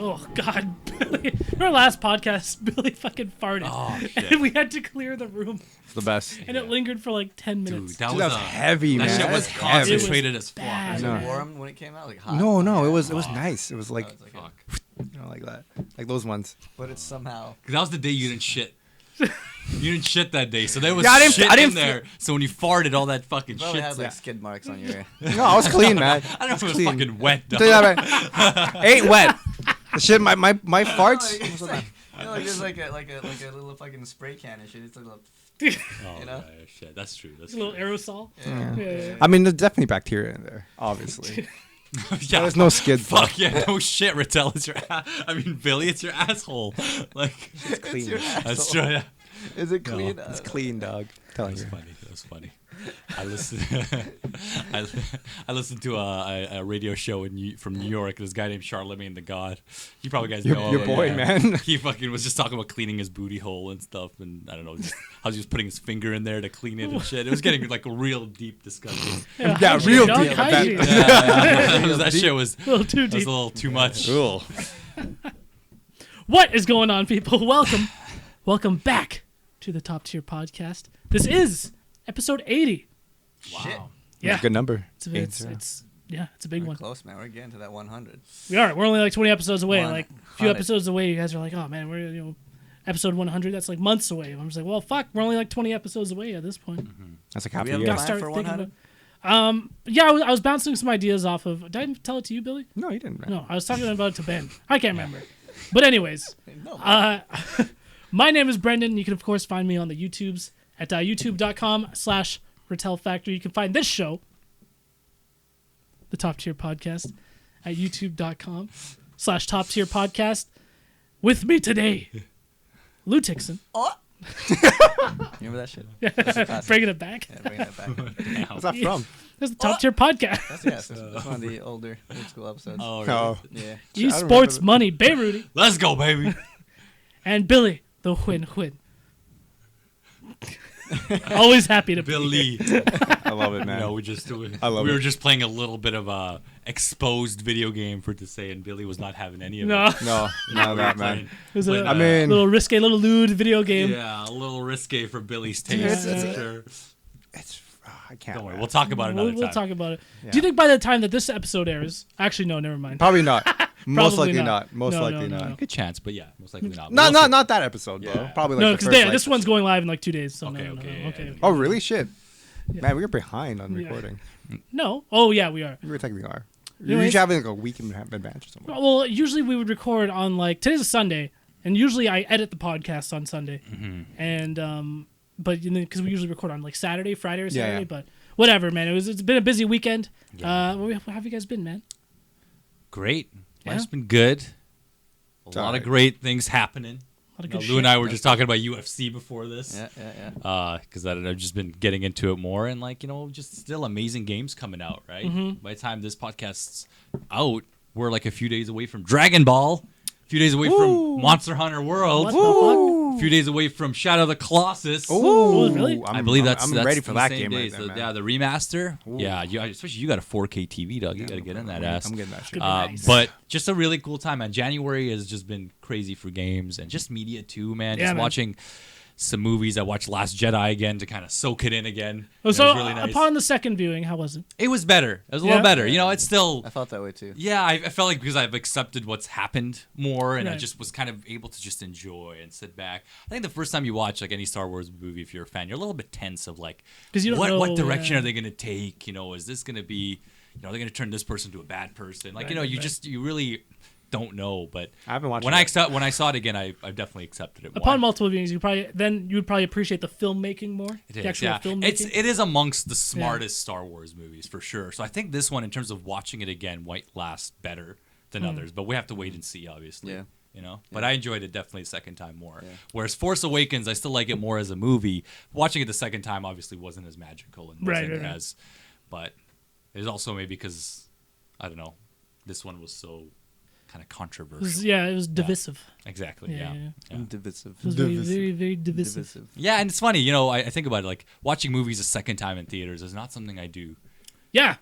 Oh God, Billy! Our last podcast, Billy fucking farted, and we had to clear the room. It's the best. And it lingered for like 10 minutes. Dude, that was heavy, man. That shit was concentrated as fuck. Was it warm when it came out? Like hot? No, it was nice. It was like, Fuck. like that, like those ones. But it's somehow. That was the day you didn't shit. You didn't shit that day, so there was shit in there. So when you farted, all that fucking You probably shit. had like skid marks on your. No, I was clean, man. I don't know if it was clean. fucking wet, though. Tell you that, man. Ain't wet. The shit, my farts. It's like, there's like a little fucking spray can and shit. It's like a little. Oh, You know? yeah, shit. That's true. That's A little true. aerosol. Yeah. I mean, there's definitely bacteria in there, obviously. Yeah, There's no skid. fuck yeah, no shit, Retel. It's your Billy, it's your asshole. Like, It's clean. that's true, yeah. Is it clean? It's clean, dog. I'm telling you. That was funny. I listened. I listened to a radio show from New York. This guy named Charlemagne the God. You probably guys know Your him. boy, man. He fucking was just talking about cleaning his booty hole and stuff, and I don't know, just how he was putting his finger in there to clean it and shit. It was getting like a real deep discussion. Yeah, hygiene, real dog, deep. hygiene. That shit was A little too that was deep. a little too much. Cool. What is going on, people? Welcome back to the Top Tier Podcast. This is episode 80. Shit. Yeah, Good number. it's a big We're one. close, man. We're getting to that 100. We are. We're only like 20 episodes away. Like a few 100. episodes away. You guys are like, oh man, we're episode 100. That's like months away. I'm just like, well, fuck. We're only like 20 episodes away at this point. That's like half We a have year. got- Gotta start for thinking 100? about. Yeah, I was bouncing some ideas off of. Did I tell it to you, Billy? No, you didn't. Man. No, I was talking about it to Ben. I can't remember. But anyways, No, my name is Brendan. You can of course find me on the YouTubes at youtube.com/Retel Factory. You can find this show, the Top Tier Podcast, at youtube.com/Top Tier Podcast. With me today, Lou Tixon. remember that shit? That's a classic. Bringing it back. Yeah, bringing it back. What's that from? That's the Top Tier Podcast. That's one of the older old school episodes. Oh, really? No. Yeah. Esports Money, Beirut, Let's go, baby. and Billy, the Win. Always happy to be here. Billy. I love it, man. No, we just we I love were it. just playing a little bit of a exposed video game for it to say, and Billy was not having any of No, it. No, none of that, man. it was a I mean- little risque, little lewd video game. Yeah, a little risque for Billy's taste. It's- for sure. It's I can't. Don't worry, man. we'll talk about it another We'll time. talk about it. Yeah. Do you think by the time that this episode airs, actually no, never mind. Probably not. Most Probably likely not. not. Most No, likely no, not. no. Good chance, but yeah, most likely not. Not that episode though. Yeah. Probably like No, the because first, like, this one's going live in like 2 days. So Okay, no, okay, no, yeah, yeah. Oh really? Shit. Yeah. Man, we were behind on recording. No. Oh yeah, we are. We were technically are. Anyways. You usually have like a week in advance or something. Well, usually we would record on like today's a Sunday, and usually I edit the podcast on Sunday, and but because we usually record on like Saturday, Friday or Yeah, Saturday, yeah. but whatever, man. It's been a busy weekend. Yeah. How have you guys been, man? Great. Yeah? Life's been good. A lot alright. of great things happening. A lot of Now, good Lou and shit. I were just talking about UFC before this. Yeah. Because I've just been getting into it more, and like just still amazing games coming out. Right. Mm-hmm. By the time this podcast's out, we're like a few days away from Dragon Ball, a few days away from Monster Hunter World, What the fuck? a few days away from Shadow of the Colossus. Oh, really? I believe that's I'm that's ready for the that same game right days. there, man. Yeah, the remaster. Ooh. Yeah, especially you got a 4K TV, dog. You got to get in that ass. I'm getting that shit. Good. Nice. But just a really cool time, man. January has just been crazy for games and just media too, man. Yeah, Just man. watching some movies. I watched Last Jedi again to kind of soak it in again. Oh, It so was really nice. upon the second viewing, how was it? It was better. It was a Yeah? little better. It's still. I felt that way too. Yeah, I felt like because I've accepted what's happened more, and I Right. just was kind of able to just enjoy and sit back. I think the first time you watch like any Star Wars movie, if you're a fan, you're a little bit tense of like, 'Cause you don't know, what direction yeah. are they going to take? Is this going to be, are they going to turn this person into a bad person? Like, Right, you right. you really don't know. But I haven't watched when it. I saw it again, I definitely accepted it more. Upon multiple viewings, you would probably appreciate the filmmaking more. It the is, actual yeah. filmmaking. It is amongst the smartest Star Wars movies for sure. So I think this one, in terms of watching it again, might last better than others. But we have to wait and see, obviously. Yeah. But I enjoyed it definitely the second time more. Yeah. Whereas Force Awakens, I still like it more as a movie. Watching it the second time obviously wasn't as magical and wasn't Right. as. But it was also maybe because I don't know, this one was so kind of controversial. It was divisive. Exactly. Yeah, Yeah. yeah. Divisive. It was very, very, very divisive. Yeah, and it's funny, I think about it, like watching movies a second time in theaters is not something I do. Yeah.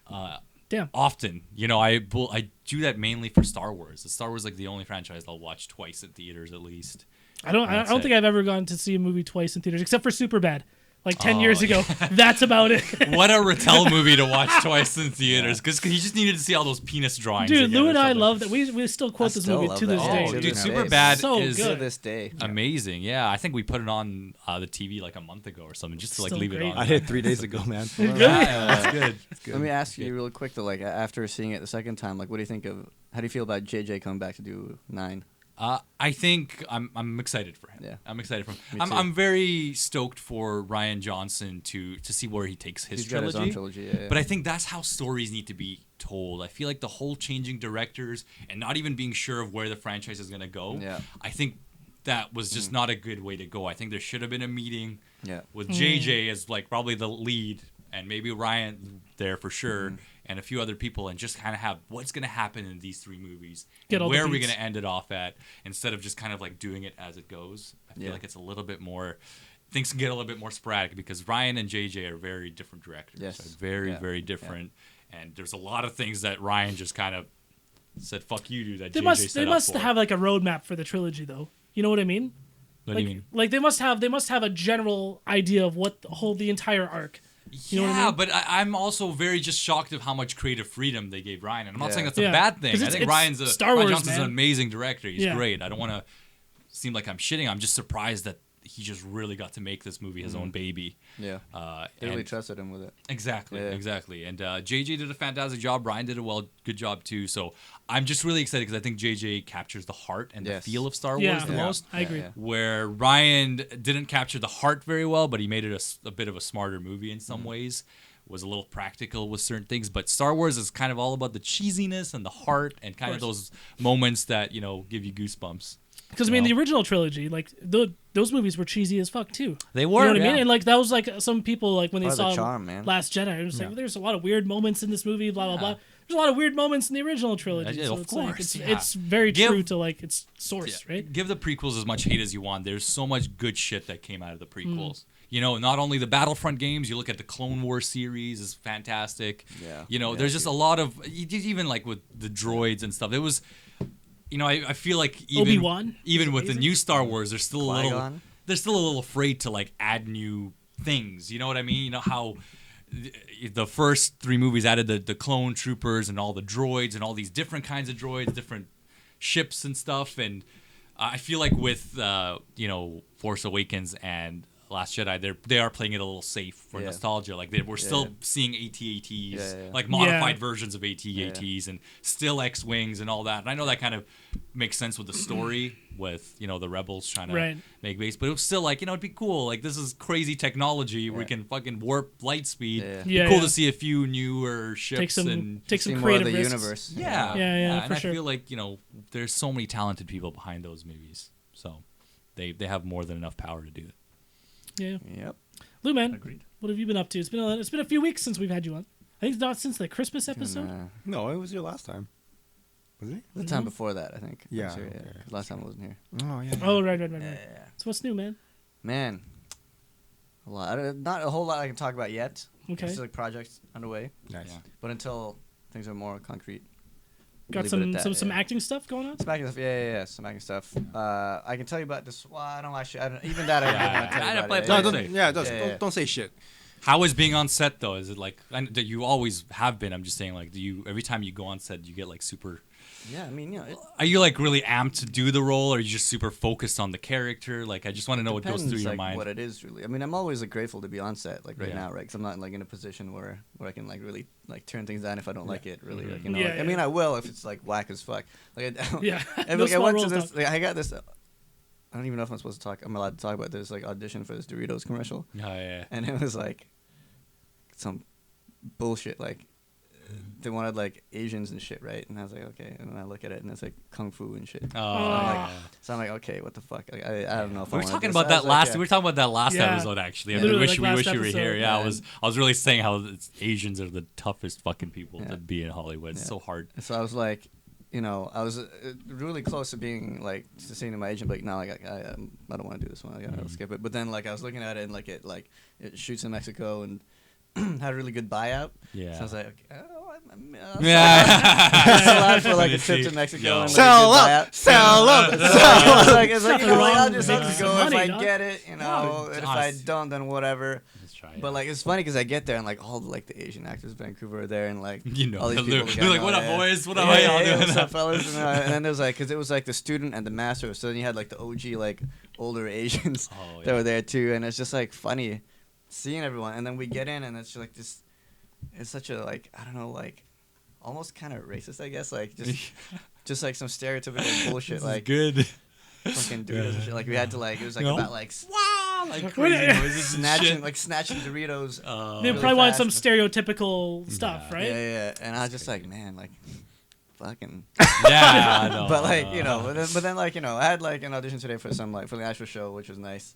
Damn. Often, I do that mainly for Star Wars. The Star Wars is like the only franchise I'll watch twice in theaters at least. I don't That's think it. I've ever gone to see a movie twice in theaters except for Superbad. Like 10 Oh, years ago. That's about it. What a Retel movie to watch twice in theaters because he just needed to see all those penis drawings. Dude, again Lou or and I something. love that. We still quote this still movie love to that this movie. day. Oh, To dude, this Super day. Bad So is good. To this day. amazing. Yeah, I think we put it on the TV like a month ago or something just to like Still leave great. it on. I did 3 days ago, man. That's good. Let me ask you real quick though, like after seeing it the second time, like what do you think of? How do you feel about JJ coming back to do 9? I think I'm excited for him. Yeah. I'm excited for him. Me I'm, too. I'm very stoked for Ryan Johnson to see where he takes his He's got trilogy. his own trilogy. Yeah, But I think that's how stories need to be told. I feel like the whole changing directors and not even being sure of where the franchise is going to go. Yeah. I think that was just not a good way to go. I think there should have been a meeting Yeah. with JJ as like probably the lead and maybe Ryan there for sure and a few other people and just kind of have what's going to happen in these 3 movies. Get And all the where are we beats. going to end it off at instead of just kind of like doing it as it goes. I feel Yeah. like it's a little bit more things can get a little bit more sporadic because Ryan and JJ are very different directors. Yes. They're very, Yeah. very different. And there's a lot of things that Ryan just kind of said, fuck you, dude, that They JJ must set they up must for. have like a roadmap for the trilogy though. You know what I mean? What like, do you mean? Like they must have a general idea of what the entire arc. You know what I Yeah, mean? but I'm also very just shocked of how much creative freedom they gave Ryan. And I'm not Yeah. saying that's a Yeah. bad thing. 'Cause I it's- think it's Ryan Star Wars, Johnson's man. an amazing director. He's Yeah. great. I don't want to seem like I'm shitting. I'm just surprised that he just really got to make this movie his own baby. Yeah. They And- really trusted him with it. Exactly, Yeah. exactly. And JJ did a fantastic job. Ryan did a good job too. So I'm just really excited because I think JJ captures the heart and Yes. the feel of Star Yeah. Wars the Yeah. most. I agree. Yeah. Where Ryan didn't capture the heart very well, but he made it a bit of a smarter movie in some ways. Was a little practical with certain things, but Star Wars is kind of all about the cheesiness and the heart and kind of those moments that give you goosebumps. Because I mean, Well. the original trilogy, like those movies were cheesy as fuck too. They You were, know what I mean? yeah. And like that was like some people like when they Part of the saw charm, man. Last Jedi, it was like there's a lot of weird moments in this movie. Blah blah blah. There's a lot of weird moments in the original trilogy. Yeah, so of it's like course, yeah. it's very Give- true to like its source, right? Give the prequels as much hate as you want. There's so much good shit that came out of the Mm. prequels. Not only the Battlefront games, you look at the Clone Wars series is fantastic. Yeah. There's just a lot of even like with the droids and stuff. It was, I feel like even Obi-Wan even is with the amazing. new Star Wars, they're still a little Qui-Gon? afraid to like add new things. You know what I mean? You know how the first 3 movies added the clone troopers and all the droids and all these different kinds of droids, different ships and stuff. And I feel like with Force Awakens and Last Jedi, they are playing it a little safe for Yeah. nostalgia. Like we're still seeing AT-ATs, Yeah. like modified Yeah. versions of AT-ATs, and still X-wings and all that. And I know that kind of makes sense with the story, with the rebels trying to Right. make base. But it was still like it'd be cool. Like this is crazy technology. We Yeah. can fucking warp light speed. Yeah. Yeah, cool yeah. to see a few newer ships Take some and take See some more of creative the risks. universe. yeah, Yeah, and for I sure. feel like there's so many talented people behind those movies, so they have more than enough power to do it. Yeah, Yep. Lou man, Agreed. what have you been up to? It's been a few weeks since we've had you on. I think not since the Christmas episode. No, it was your last time. Was it? The time before that, I think. Yeah, Sure, okay. Last time I wasn't here. Oh yeah. Oh right. Yeah. So what's new, man? Man, a lot. Not a whole lot I can talk about yet. Okay. There's like projects underway, Nice. Yeah. but until things are more concrete. Got leave it at some that, some yeah. acting stuff going on. Some acting stuff, yeah, some acting stuff. I can tell you about this. Well, I don't actually. I don't, even that I don't Yeah, want to tell you I about play- it. play- No, Don't don't, say. yeah, just Yeah, yeah. don't say shit. How is being on set though? Is it like that you always have been? I'm just saying, like, do you every time you go on set, you get like super? Yeah, I mean, Are you like really amped to do the role, or are you just super focused on the character? Like, I just want to know what goes depends, through your like, mind. what it is really. I mean, I'm always like grateful to be on set, like right Yeah. now, right? Because I'm not like in a position where I can like really like turn things down if I don't like it. Really, Mhm. like, you know. Yeah, like, yeah. I mean, I will if it's like whack as fuck. Like, Yeah. And No like, I small went to roles, this. dog. Like, I got this. I don't even know if I'm supposed to talk. I'm allowed to talk about this like audition for this Doritos commercial, Yeah. and it was like some bullshit. Like they wanted like Asians and shit, right? And I was like, okay. And then I look at it, and it's like kung fu and shit. Oh, So I'm like, okay, what the fuck? Like, I don't know if we I were wanna talking do this. about I that was like, last. yeah. We were talking about that last Yeah. episode actually. And Literally, we wish like, we last were here. episode, Yeah, yeah. I was really saying how Asians are the toughest fucking people Yeah. to be in Hollywood. It's Yeah. so hard. So I was like, you know, I was really close to being like to saying to my agent, like, no, like I don't want to do this one. I gotta skip it. But then like I was looking at it and like it shoots in Mexico and had a really good buyout. Yeah. So I was like, okay, Yeah. allowed for like a trip to Mexico. Yo. And, like, Sell a good up, buyout. sell up. It's like, you know, Nothing like, I'll wrong just with have to making go some if money, I dog. get it, you know. And if I honest. don't, then whatever. Let's try it. But like, it's funny because I get there and like all like the Asian actors in Vancouver are there and like you know, all these they're, people. they're like, "What up, boys? What up? Yeah, How y'all yeah, doing?" what's up, fellas? And then there was like, because it was like the student and the master, so then you had like the OG like older Asians Oh, that yeah. were there too, and it's just like funny seeing everyone. And then we get in and it's just like this. It's such a like I don't know like almost kind of racist, I guess, like just like some stereotypical bullshit This is like good. fucking Doritos and shit. Like we had to like it was like No. about like Wow, like What- crazy noises and snatching shit. like snatching Doritos. They really probably wanted some fast. stereotypical stuff, Yeah. right? Yeah. And I was just like, man, like fucking. Yeah, I know. But like you know, but then like you know, I had like an audition today for some like for the actual show, which was nice.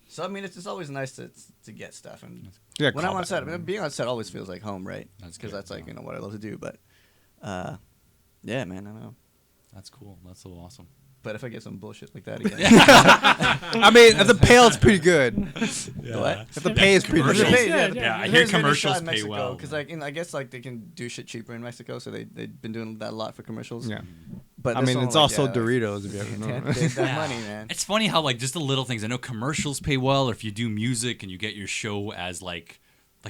So I mean, it's just always nice to get stuff, and Yeah, when I'm on callback. set, I mean, being on set always feels like home, right? That's Because good, that's like yeah. you know what I love to do. But yeah, man, I don't know. That's cool. That's so awesome. But if I get some bullshit like that again, I mean, if the pay is pretty good. What? If the pay is pretty Commercials. good. Yeah, I hear Here's been a commercials shot in pay Mexico, well. because like I guess like they can do shit cheaper in Mexico, so they've been doing that a lot for commercials. Yeah. But I this mean, one, it's like, also yeah, like, Doritos, if you ever know. They've got money, man. It's funny how like just the little things. I know commercials pay well, or if you do music and you get your show as like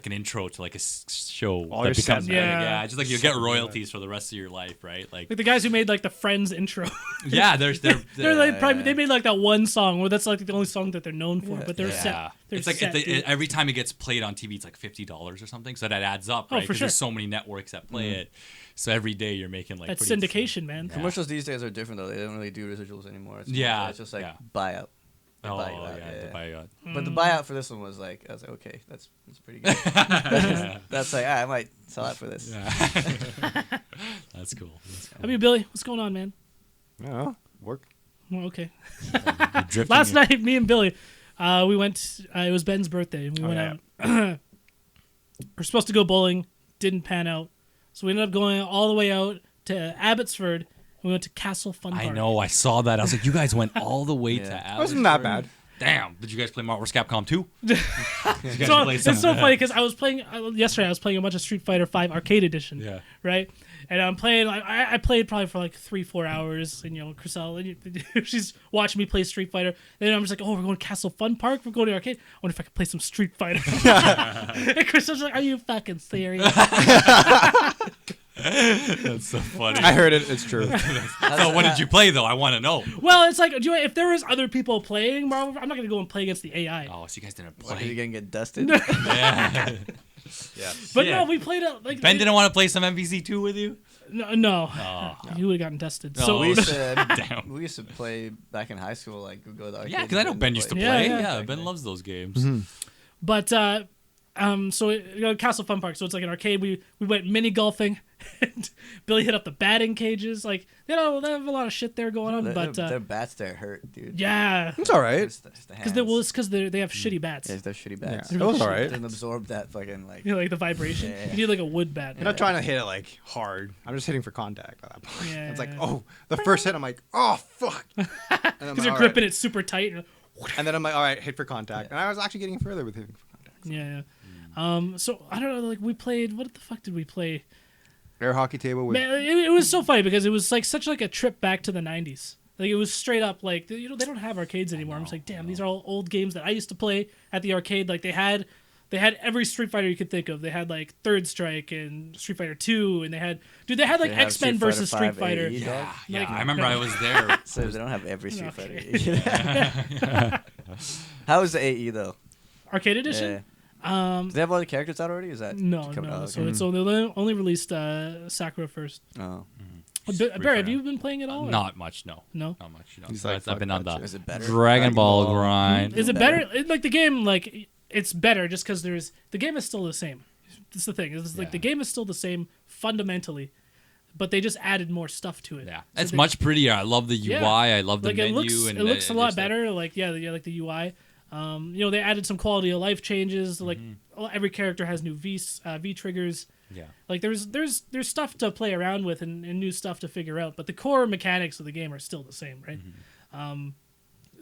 an intro to like a show All that your becomes sets, big. yeah. Yeah, just like you get royalties for the rest of your life, right? Like Like the guys who made like the Friends intro. yeah, they're They're like probably yeah. they made like that one song where that's like the only song that they're known for, but they're yeah. set. They're It's like set, dude. every time it gets played on TV, it's like $50 or something. So that adds up, Oh, right? for Because sure. there's so many networks that play it. So every day you're making like That's pretty syndication, man. Yeah. Commercials these days are different though. They don't really do residuals anymore. It's Yeah, it's just like yeah. buyout. They Oh buy you out, yeah, the buyout. But the buyout for this one was like, I was like, okay, that's pretty good. That's like, I might sell out for this. Yeah. That's cool. That's cool. I mean, Billy, what's going on, man? Yeah, work. Well, okay. You're drifting Last in- night, me and Billy, we went. It was Ben's birthday, and we Oh, went yeah. out. We're supposed to go bowling, didn't pan out, so we ended up going all the way out to Abbotsford. We went to Castle Fun Park. I know. I saw that. I was like, you guys went all the way to Yeah. It wasn't that Abbotsford? bad. Damn. Did you guys play Marvel vs. Capcom 2? You guys So, play it's some- so funny because I was playing yesterday. I was playing a bunch of Street Fighter V Arcade Edition. Yeah. Right. And I'm playing. I played probably for like 3-4 hours, and Chriselle, and she's watching me play Street Fighter. Then I'm just like, oh, we're going to Castle Fun Park. We're going to arcade. I wonder if I could play some Street Fighter. And Chriselle's like, are you fucking serious? That's so funny. I heard it. It's true. So what did you play though? I want to know. Well, it's like, if there was other people playing Marvel, I'm not gonna go and play against the AI. Oh, so you guys didn't Like, are you play? gonna get dusted? Yeah. But shit. no, we played it like Ben didn't want to play some MVC2 with you? No, Oh. he would have gotten dusted. Oh. So we used to Damn. we used to play back in high school. Like we'd go to the arcade. Yeah, because I know and Ben used to play. play. Yeah, Yeah, yeah. Ben loves those games. But so Castle Fun Park. So it's like an arcade. We went mini golfing. And Billy hit up the batting cages. Like they have a lot of shit there going on. But Their bats there hurt, dude. yeah, It's all right. It's the because hands. they have shitty bats. Yeah, they're shitty bats. Yeah, it was all right. Doesn't absorb that fucking like. Like the vibration. Yeah. You need like a wood bat. I'm not trying to hit it like hard. I'm just hitting for contact at that point. Yeah, It's like, yeah. oh, the first hit, I'm like, oh fuck. Because you're gripping it super tight. And then I'm like, all right, hit for contact. And I was actually getting further with hitting for contact. Yeah. So I don't know. Like we played. What the fuck did we play? Air hockey table with. Man, it was so funny because it was like such like a trip back to the 90s. Like it was straight up like they don't have arcades anymore. I'm just like, damn, these are all old games that I used to play at the arcade. Like they had every Street Fighter you could think of. They had like Third Strike and Street Fighter 2, and they had like They have X-Men Street versus Fighter Street Fighter. AE, dog. Yeah, Like, I remember no. I was there. So they don't have every Street Okay. Fighter. How is the AE though? Arcade edition? Yeah. Do they have all the characters out already? Is that No. coming out? So it's only released Sakura first. Oh. Bear, have you been playing it all? or- Not much, no. No. Not much. No. He's like, I've been on the Is it better? Dragon Ball grind. Is it better? better? Like the game, like it's better just because the game is still the same. That's the thing. It's like the game is still the same fundamentally, but they just added more stuff to it. Yeah, So it's they- much prettier. I love the UI. Yeah. I love the Like menu. it and looks a lot just, like, better. Like like the UI. They added some quality of life changes. Like every character has new V triggers. Yeah. Like there's stuff to play around with and new stuff to figure out, but the core mechanics of the game are still the same, right?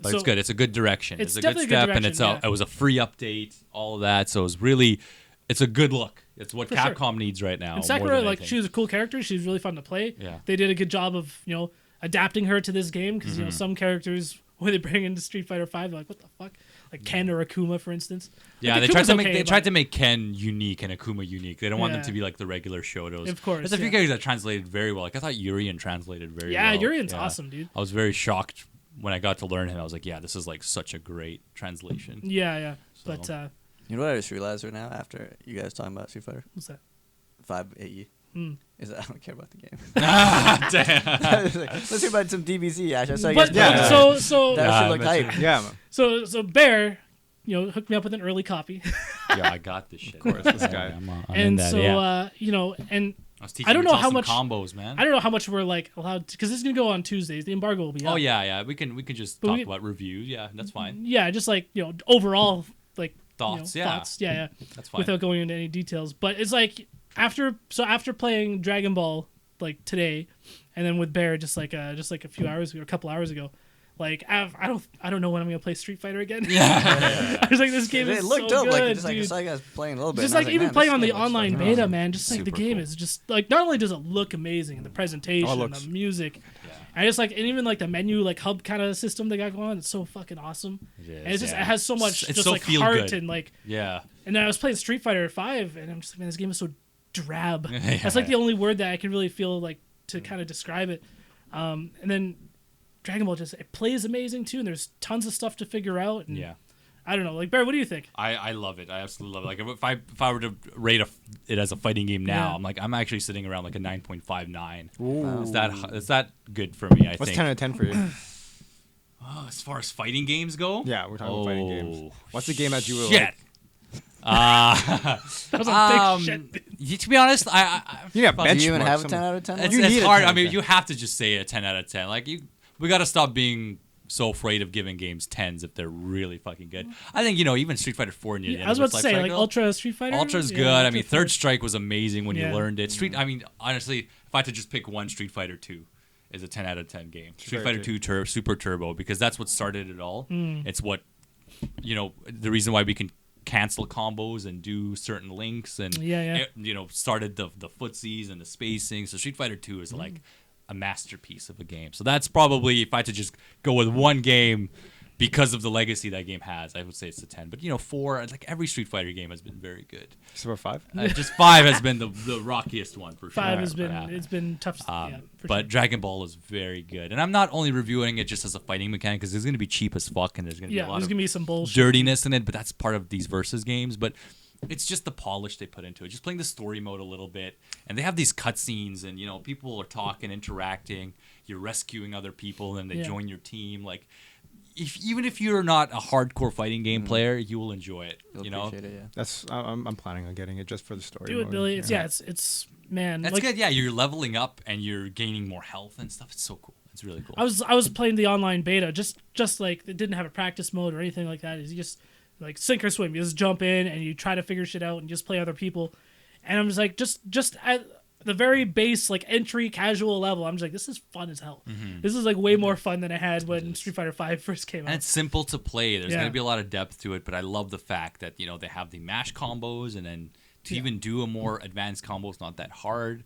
But So- it's good. It's a good direction. It's It's a good definitely a good step, and direction, it was a free update. All of that. So it's a good look. It's what For sure. Capcom needs right now. And more Sakura, than like, anything. she was a cool character. She was really fun to play. Yeah. They did a good job of, adapting her to this game because, Mm-hmm. some characters, when they bring into Street Fighter 5, they're like, what the fuck? Like Ken or Akuma, for instance. Yeah, Like, they tried Akuma's to make okay, they but- tried to make Ken unique and Akuma unique. They don't want them Yeah. to be like the regular Shotos. Of course, There's a few yeah. characters that translated very well. Like I thought Urian translated very Yeah, well. Urian's awesome, dude. I was very shocked when I got to learn him. I was like, yeah, this is like such a great translation. Yeah. So- But, You know what I just realized right now after you guys talking about Street Fighter what's that? 5 AE? Hmm. Is that I don't care about the game. Damn. It's like, let's hear about some DBZ, Ash. I saw you But, guys yeah. so that Yeah, shit looked I hype. Yeah, man. So Behr, hooked me up with an early copy, Yeah, I got this shit. Of course, this guy. I'm in and that, so yeah. and I was teaching I don't know Retel how some much- combos, man. I don't know how much we're like allowed because this is gonna go on Tuesdays. The embargo will be up. Oh yeah. We can just But talk we- about reviews. Yeah, that's fine. Yeah, just like overall like Thoughts, yeah. thoughts. Yeah. That's fine. Without going into any details, but it's like after playing Dragon Ball like today, and then with Bear just like a few hours ago, a couple hours ago. Like I don't know when I'm gonna play Street Fighter again. Yeah. I was like, this game It is looked so dope. good, Like just like I dude. saw you guys playing a little bit. Just and I like was even man, playing this on the game looks online fucking beta, awesome. man. Just like the Super game cool. is just like not only does it look amazing, and the presentation, Oh, it and looks- the music, and just like and even like the menu like hub kind of system they got going on, it's so fucking awesome. It And it's is, just yeah. it has so much It's just so like feel heart good. and like. Yeah. And then I was playing Street Fighter 5, and I'm just like, man, this game is so drab. Yeah. That's like the only word that I can really feel like to kind of describe it. And then Dragon Ball it plays amazing too, and there's tons of stuff to figure out. And Yeah. I don't know, like Bear, what do you think? I love it. I absolutely love it. Like if I were to rate it as a fighting game now, Yeah. I'm actually sitting around like a 9.59. Ooh. Is that good for me? I What's think. 10 out of 10 for you? Oh, as far as fighting games go, Yeah, we're talking about fighting games. What's the game that you were shit. like? That was a big shit. To be honest, I Yeah, fuck, Do you even benchmark have a some- 10 out of 10? it's, You it's need a hard. 10 I out mean, of 10. you have to just say a 10 out of 10. Like we got to stop being so afraid of giving games 10s if they're really fucking good. I think even Street Fighter 4 near the end I was of about its to say, life like cycle, Ultra Street Fighter. Ultra's Yeah, good. I Ultra mean, 4. Third Strike was amazing when you Yeah. learned it. I mean, honestly, if I had to just pick one, Street Fighter 2 is a 10 out of 10 game. Street Fighter 2 Super Turbo, because that's what started it all. It's what, the reason why we can cancel combos and do certain links and, Yeah. it, started the footsies and the spacing. So Street Fighter 2 is like a masterpiece of a game. So that's probably, if I had to just go with one game, because of the legacy that game has, I would say it's a 10. But 4, like every Street Fighter game has been very good. Super 5? Just 5 has been the rockiest one for sure. 5 has been Yeah. it's been tough. But Dragon Ball is very good, and I'm not only reviewing it just as a fighting mechanic because it's going to be cheap as fuck, and there's going to be a lot there's of gonna be some bullshit. dirtiness in it. But that's part of these versus games. But it's just the polish they put into it. Just playing the story mode a little bit, and they have these cutscenes, and people are talking, interacting. You're rescuing other people, and they Yeah. join your team. Like, even if you're not a hardcore fighting game player, you will enjoy it. You'll appreciate it, yeah. That's I'm planning on getting it just for the story. Do it, mode. Billy. It's man. That's like, good. Yeah, you're leveling up and you're gaining more health and stuff. It's so cool. It's really cool. I was playing the online beta, just like it didn't have a practice mode or anything like that. You just like sink or swim. You just jump in and you try to figure shit out and just play other people. And I'm just like just at the very base like entry casual level, I'm just like, this is fun as hell. This is like way more fun than I had when Street Fighter 5 first came And out. it's simple to play. There's Yeah. going to be a lot of depth to it, but I love the fact that they have the mash combos, and then to even do a more advanced combo is not that hard.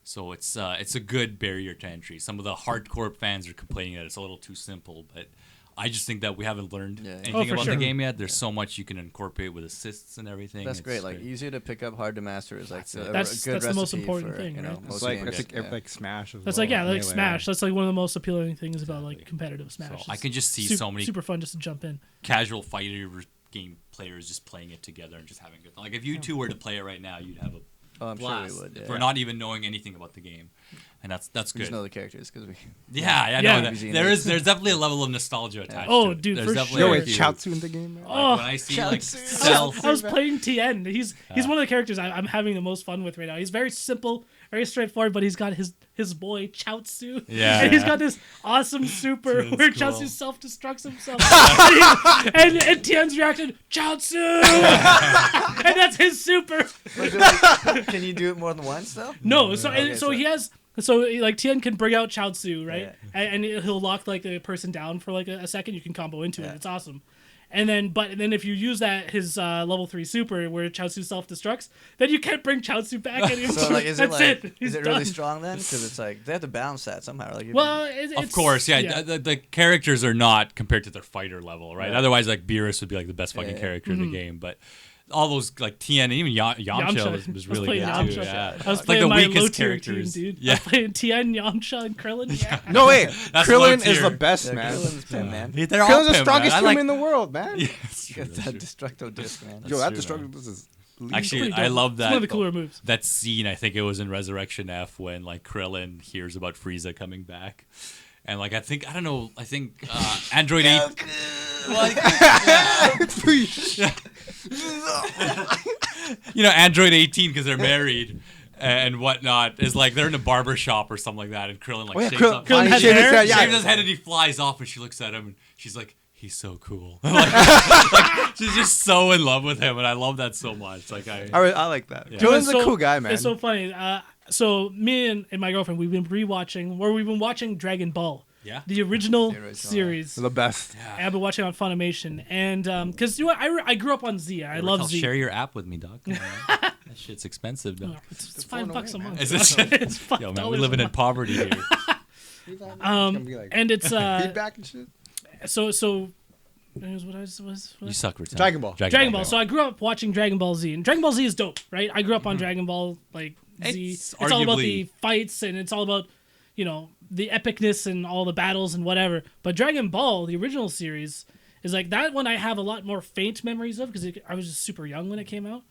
So it's a good barrier to entry. Some of the hardcore fans are complaining that it's a little too simple, but I just think that we haven't learned anything Oh, for about sure. the game yet. There's so much you can incorporate with assists and everything. That's It's great. Like easier to pick up, hard to master is like a That's good the most recipe important for, thing, right? It's most like games. I think Yeah. like Smash. As That's well, like like Melee. Smash. That's like one of the most appealing things about like competitive Smash. I It's can just see su- so many super fun just to jump in. casual fighter game players just playing it together and just having good. Like if you two were to play it right now, you'd have a Oh, I'm blast sure we would. for not even knowing anything about the game, and that's We good. just know the characters because we. Yeah, I Yeah. know that. Yeah. There's definitely a level of nostalgia attached. Oh, to it. dude, There's for definitely Yo, sure. wait, a few. Chaozu in the game. Man? Oh, When I see like Chaozu. Cell, I was playing Tien. He's one of the characters I'm having the most fun with right now. He's very simple, very straightforward, but he's got his boy Chaozu. Yeah. And he's got this awesome super Tien's where cool. Chaozu self-destructs himself. and Tien's reaction, Chaozu! And that's his super. Can you do it more than once though? No, so Okay, so he has like Tien can bring out Chaozu, right? Yeah. And he'll lock like the person down for like a second. You can combo into Yeah. it. It's awesome. And then if you use that his level 3 super where Chaozu self-destructs, then you can't bring Chaozu back anymore. So like, is That's it it. He's is it done. really strong then? Because it's like they have to balance that somehow. Like, Well, Of course, yeah. The characters are not compared to their fighter level, right? Yeah. Otherwise, like Beerus would be like the best fucking Yeah. character in the game, but. All those like Tien and even Yamcha was really good playing too. Yamcha. Yeah. I was Like playing the my weakest low-tier team, characters. dude. I Yeah. was playing Tien, Yamcha, and Krillin. Yeah. No way. That's Krillin low is tier. the best, yeah, man. Krillin's pimp, man. They're all Krillin's the pimp, strongest man. I human in the world, man. Yeah, that's true, Get that's that true. destructo disc, man. Yo, That's that true, destructive man. this is. Actually, pretty I dope. love It's that. one of the cooler moves. That scene, I think it was in Resurrection F when like Krillin hears about Frieza coming back, and like I think Android 8. Android 18 because they're married and whatnot is like they're in a barber shop or something like that, and Krillin like shaves up, Krillin has Shaves his hair? head, yeah. shaves his head, and he flies off, and she looks at him and she's like, he's so cool. like, she's just so in love with him, and I love that so much. Like I like that. Yeah. Krillin's It's a cool guy, man. It's so funny. So me and my girlfriend, we've been watching Dragon Ball. Yeah. The original The original. series. the best. I've been watching on Funimation, and because you know what, I grew up on Z. I love Z. Share your app with me, dog. Come on, man. That shit's expensive, though. Oh, it's $5 a month. Is it? It's $5 Yo, man, we're a living in month. poverty here. And it's feedback and shit. so it was what I was. You suck, Retel. Dragon Ball. Dragon Ball. So I grew up watching Dragon Ball Z, and Dragon Ball Z is dope, right? I grew up on Dragon Ball like Z. It's It's all about arguably- the fights, and it's all about the epicness and all the battles and whatever. But Dragon Ball, the original series, is like that one I have a lot more faint memories of because I was just super young when it came out.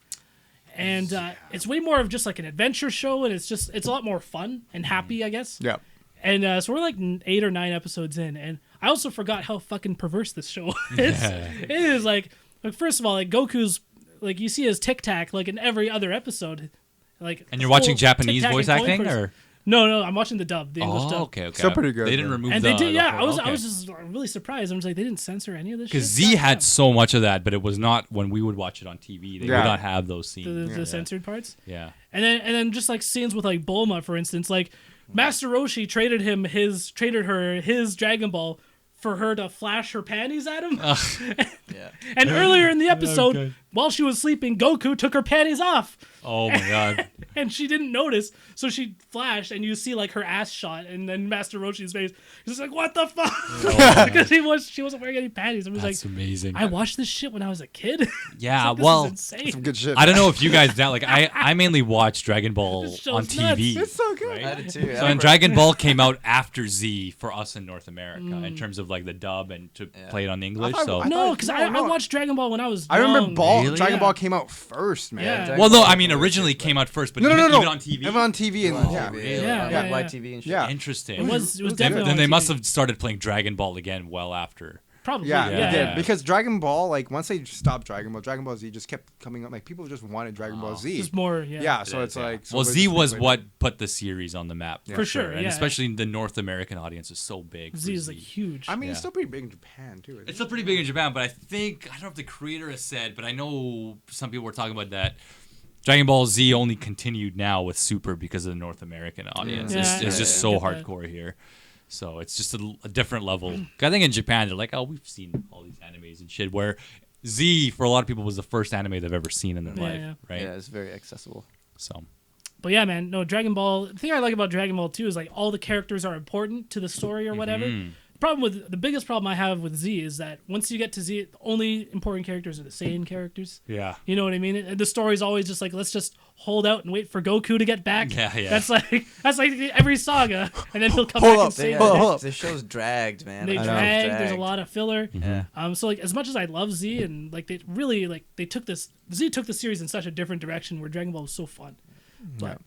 And it's way more of just like an adventure show, and it's a lot more fun and happy, I guess. Yeah. And so we're like 8 or 9 episodes in, and I also forgot how fucking perverse this show is. It is like first of all, like Goku's like you see his tic tac like in every other episode, like. And you're watching full Japanese tic-tac voice and coin acting, purse. or? No, I'm watching the dub, the English dub. Okay. Still pretty good, They didn't though. remove And the. they did, yeah. the- I was just really surprised. I was like, they didn't censor any of this shit. Because Z had so much of that, but it was not when we would watch it on TV. They Yeah. would not have those scenes. the censored parts. Yeah. And then just like scenes with like Bulma, for instance, like Master Roshi traded her his Dragon Ball for her to flash her panties at him. Yeah. And earlier in the episode, Okay. while she was sleeping, Goku took her panties off. Oh my god. And she didn't notice, so she flashed, and you see like her ass shot, and then Master Roshi's face. He's like, "What the fuck?" Because she wasn't wearing any panties. I was That's like, amazing. I watched this shit when I was a kid. Yeah. Like, this Well, is insane. Some good shit. I don't know if you guys now like I mainly watch Dragon Ball This show's on TV. nuts. It's so good. Right? I did too. So and Dragon Ball came out after Z for us in North America in terms of like the dub and to play it on English. thought- So I No, thought- because no, I no. watched Dragon Ball when I was I remember young. Really? Dragon Yeah. Ball came out first, man. Yeah. Dragon well, Ball no, I mean was originally first, came out first, but No, even on TV. Even on TV and but- yeah. Yeah, like yeah, live yeah. TV and shit. Yeah. Interesting. It was Then, definitely. then on they TV. must have started playing Dragon Ball again well after. Probably. Yeah, Yeah, they did yeah. because Dragon Ball, like once they stopped Dragon Ball Z just kept coming up. Like people just wanted Dragon Ball Z. Just more. Yeah. Yeah, so It it's is, yeah. like well, they Z just was replayed what it. put the series on the map For sure, and yeah. especially the North American audience is so big. Z for is like huge. I mean, Yeah. it's still pretty big in Japan too. It's still pretty big in Japan, but I don't know if the creator has said, but I know some people were talking about that. Dragon Ball Z only continued now with Super because of the North American audience. Yeah, It's just I so get that. hardcore here. So it's just a different level. I think in Japan they're like, oh, we've seen all these animes and shit. Where Z for a lot of people was the first anime they've ever seen in their Yeah, life, yeah. right? Yeah, it's very accessible. So But yeah, man, no, Dragon Ball. The thing I like about Dragon Ball too is like all the characters are important to the story or whatever. The biggest problem I have with Z is that once you get to Z, the only important characters are the Saiyan characters. yeah. You know what I mean? And the story's always just like, let's just hold out and wait for Goku to get back. Yeah, yeah. That's like every saga, and then he'll come Hold back up, and save hold it. up, hold up. This show's dragged, man. They Like, drag. it's There's a dragged. lot of filler. Yeah. So like as much as I love Z and like they really like they took this Z took the series in such a different direction where Dragon Ball was so fun. But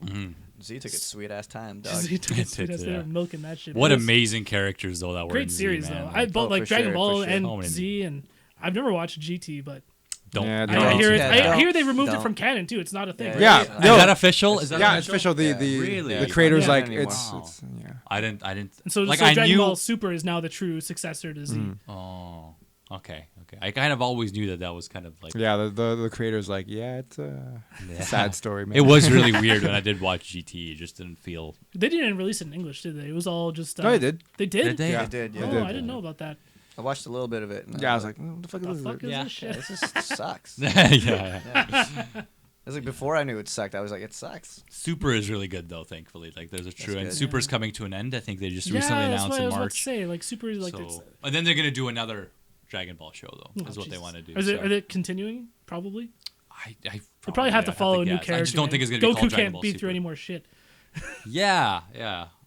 Z took its sweet ass time, dog. Z took it, It did, they yeah. were milking that shit. What It was amazing characters though that were in great Z, series man. though. I both Oh, like for Dragon sure, Ball for sure. and Oh, and- Z, and I've never watched GT, but don't. Yeah, don't- I hear it. Yeah, I hear they don't- removed it don't. from canon too. It's not a thing. right? Yeah, Is no. that official? Is that Yeah, it's official. The Really? the creators Yeah. like Anymore. it's yeah. I didn't. And so, like so I Dragon knew. Ball Super is now the true successor to Z. Oh, okay. I kind of always knew that was kind of like. Yeah, the creators like it's a sad story, man. It was really weird when I did watch GT. It just didn't feel. They didn't even release it in English, did they? It was all just. No, they did. They did. Did they? Yeah. They did, Oh, yeah. I didn't know about that. I watched a little bit of it. And Yeah, I was like, what the fuck The is fuck this? is Yeah. this yeah, shit? this just sucks. Yeah. It was like before I knew it sucked. I was like, it sucks. Super is really good though, thankfully. Like there's a true and good. Super's coming to an end. I think they just Yeah, recently that's announced what I in was about to March. say. Like Super is like. So, and then they're gonna do another Dragon Ball show though. Oh, Is what they Jesus. want to do. Is it, so. are they continuing? Probably. I They probably have to I'd follow a to new guess. character. I just don't man. think it's gonna be Goku called Dragon can't Ball beat Super. through any more shit. Yeah.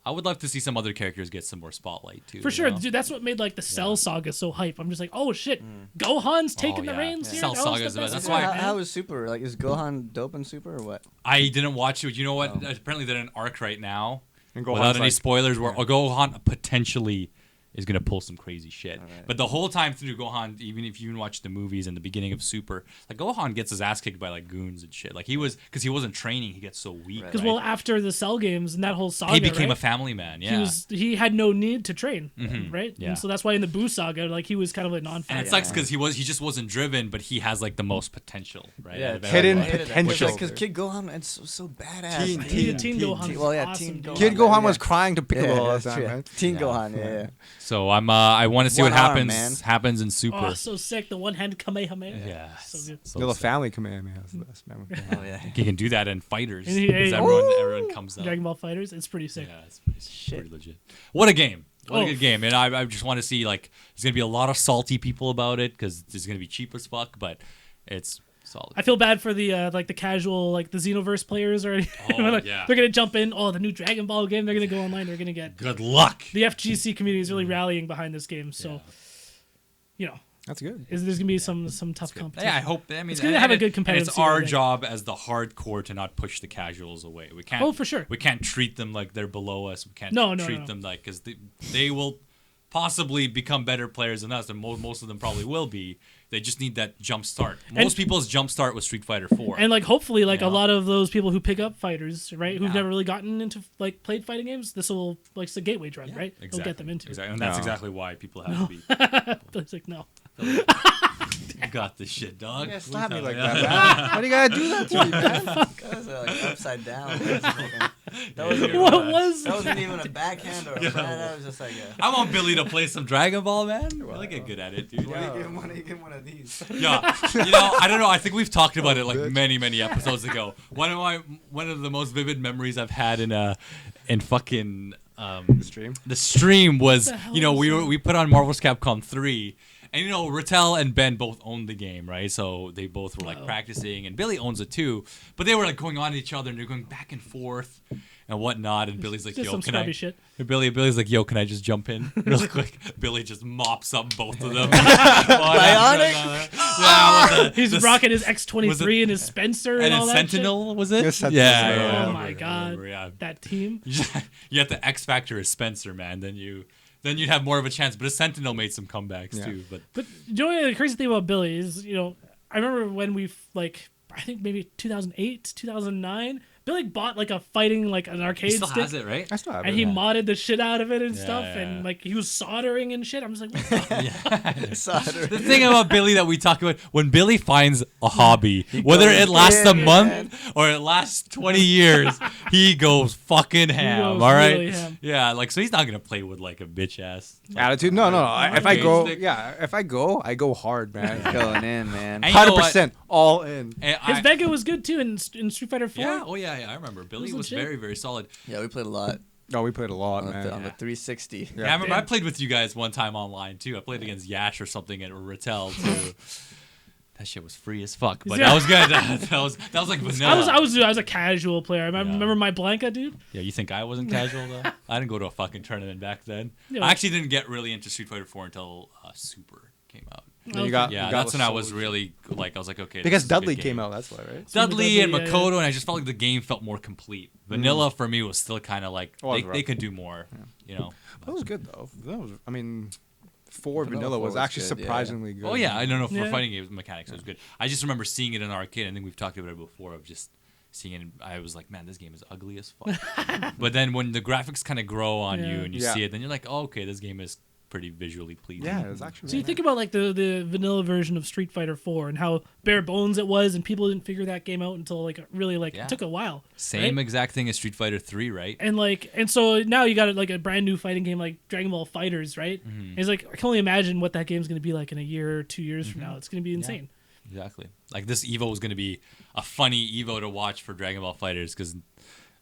I would love to see some other characters get some more spotlight too. For you sure, know? dude. That's what made like the Cell saga so hype. I'm just like, oh shit, Gohan's taking the yeah. reins Yeah. here. Cell That was Saga the is the best best. That's part, why- man. How is Super? Like, is Gohan dope in Super or what? I didn't watch it. You know what? Oh. Apparently they're in an arc right now. And Without Gohan's any like- spoilers, where Gohan potentially is gonna pull some crazy shit. Alright. But the whole time through Gohan, even if you watch the movies in the beginning of Super, like Gohan gets his ass kicked by like goons and shit. Like because he wasn't training, he gets so weak. Right. Because well, after the Cell games and that whole saga, he became right, a family man. Yeah. he had no need to train, Mhm. right? Yeah. And so that's why in the Boo saga, like he was kind of like and non-fat. it sucks because he just wasn't driven, but he has like the most potential, right? Yeah, out of hidden everyone. potential. Because Kid Gohan, it's so badass. Teen- man. teen- Teen teen- Gohan. teen- Well, yeah, awesome, Teen dude. Gohan. Kid Gohan was Yeah. crying to Piccolo all the that's time, true. man. Teen Yeah. Gohan, yeah. So I want to see One what arm, happens in Super. Oh, so sick! The one-hand Kamehameha. Yeah. So good. So Little sick. family Kamehameha is the best. Man. Oh, yeah. He can do that in fighters. And he- because everyone comes out. Dragon Ball FighterZ. It's pretty sick. Yeah, it's Shit. pretty legit. What a game. What Oh. a good game. And I just want to see, like, there's going to be a lot of salty people about it because it's going to be cheap as fuck, but it's solid. I feel bad for the like the casual like the Xenoverse players or Oh, like, yeah. they're gonna jump in. Oh, the new Dragon Ball game. They're gonna go online. They're gonna get Good luck. the FGC community is really rallying behind this game. So, you know, That's good. there's gonna be some tough competition. Yeah, I hope. I mean, It's gonna have a good and competitive it's scene, I our think. job as the hardcore to not push the casuals away. We can't. Oh, for sure. We can't treat them like they're below us. We can't No, treat no. them like because they will possibly become better players than us, and most of them probably will be. They just need that jump start. Most people's jump start was Street Fighter 4. And like hopefully like Yeah. a lot of those people who pick up fighters, right, who've Yeah. never really gotten into like played fighting games, this will like it's a gateway drug, right? It'll get them into Exactly. And that's No. exactly why people have to be. it. But it's like no. You got this shit, dog. Yeah, slap me like Yeah. that, man. Why do you gotta do that to me, man? That was like upside down. That wasn't, Yeah. What was that wasn't even a backhand or a front. That was just like a. I want Billy to play some Dragon Ball, man. Really get good at it, dude. Why you give him one of these? Yeah, I don't know. I think we've talked about it like bitch. many episodes ago. One of the most vivid memories I've had in fucking Stream. the stream was, What the hell we was that? we put on Marvel's Capcom 3, and Retel and Ben both owned the game, right? So they both were like Wow. practicing, and Billy owns it too. But they were like going on at each other, and they're going back and forth and whatnot. And Billy's like, Just "Yo, some can I?" scrappy shit. And Billy's like, "Yo, can I just jump in really quick?" Billy just mops up both of them. Bionic. Yeah, He's rocking his was X23 it- and his Spencer and, and all his that Sentinel, was it? Yes, Sentinel. Yeah. Oh I shit. Oh remember, my I god. remember, yeah. That team. You have the X Factor as Spencer, man. Then you'd have more of a chance. But a Sentinel made some comebacks Yeah. too. But But you know the crazy thing about Billy is, I remember when I think maybe 2008, 2009, Billy bought like a fighting like an arcade he still stick. has it, right? I still have And it. he modded the shit out of it and Yeah, stuff, yeah, and yeah. like he was soldering and shit. I'm just like, what the Solder. The thing about Billy that we talk about, when Billy finds a hobby, whether goes it lasts a in, month or it lasts 20 years, he goes fucking ham. goes All right, really ham. yeah. Like so, he's not gonna play with like a bitch ass Attitude? No. If I Okay. go, if I go hard, man. Going in, man. And you know what? 100% all in. And His I- Vega was good too in Street Fighter 4. yeah, oh yeah, I remember. Billy was legit. very, very solid. Yeah, we played a lot No, we played a lot, on, man. the 360. Yeah, I remember I Damn. played with you guys one time online too. I played against Yash or something at Retel too. That shit was free as fuck, but Yeah. that was good. that was like vanilla. I was a casual player. I remember my Blanca dude. Yeah, you think I wasn't casual though? I didn't go to a fucking tournament back then. Yeah, I actually didn't get really into Street Fighter 4 until Super came out. Then you got, Yeah, you got that's when I Soul was shit. really like, I was like, okay. Because this is a good Dudley game. came out. That's why, right? Dudley and Dudley, yeah, Makoto, and I just felt like the game felt more complete. Vanilla for me was still kind of like Oh, it was they rough. could do more, you know. That was good though. That was, I mean, for Vanilla vanilla 4 was was actually good, yeah. surprisingly good. Oh yeah, I don't know for Yeah. fighting games mechanics it was good. I just remember seeing it in an arcade. I think we've talked about it before of just seeing it. I was like, man, this game is ugly as fuck. But then when the graphics kind of grow on you Yeah. and you Yeah. see it, then you're like, oh, okay, this game is pretty visually pleasing. Yeah, it was actually. So you really think nice. about like the vanilla version of Street Fighter 4 and how bare bones it was, and people didn't figure that game out until like really like Yeah. it took a while. Same right? exact thing as Street Fighter 3, right? And so now you got like a brand new fighting game like Dragon Ball FighterZ, right? Mm-hmm. It's like I can only imagine what that game's gonna be like in a year or 2 years from now. It's gonna be insane. Exactly. Like this Evo was going to be a funny Evo to watch for Dragon Ball FighterZ because,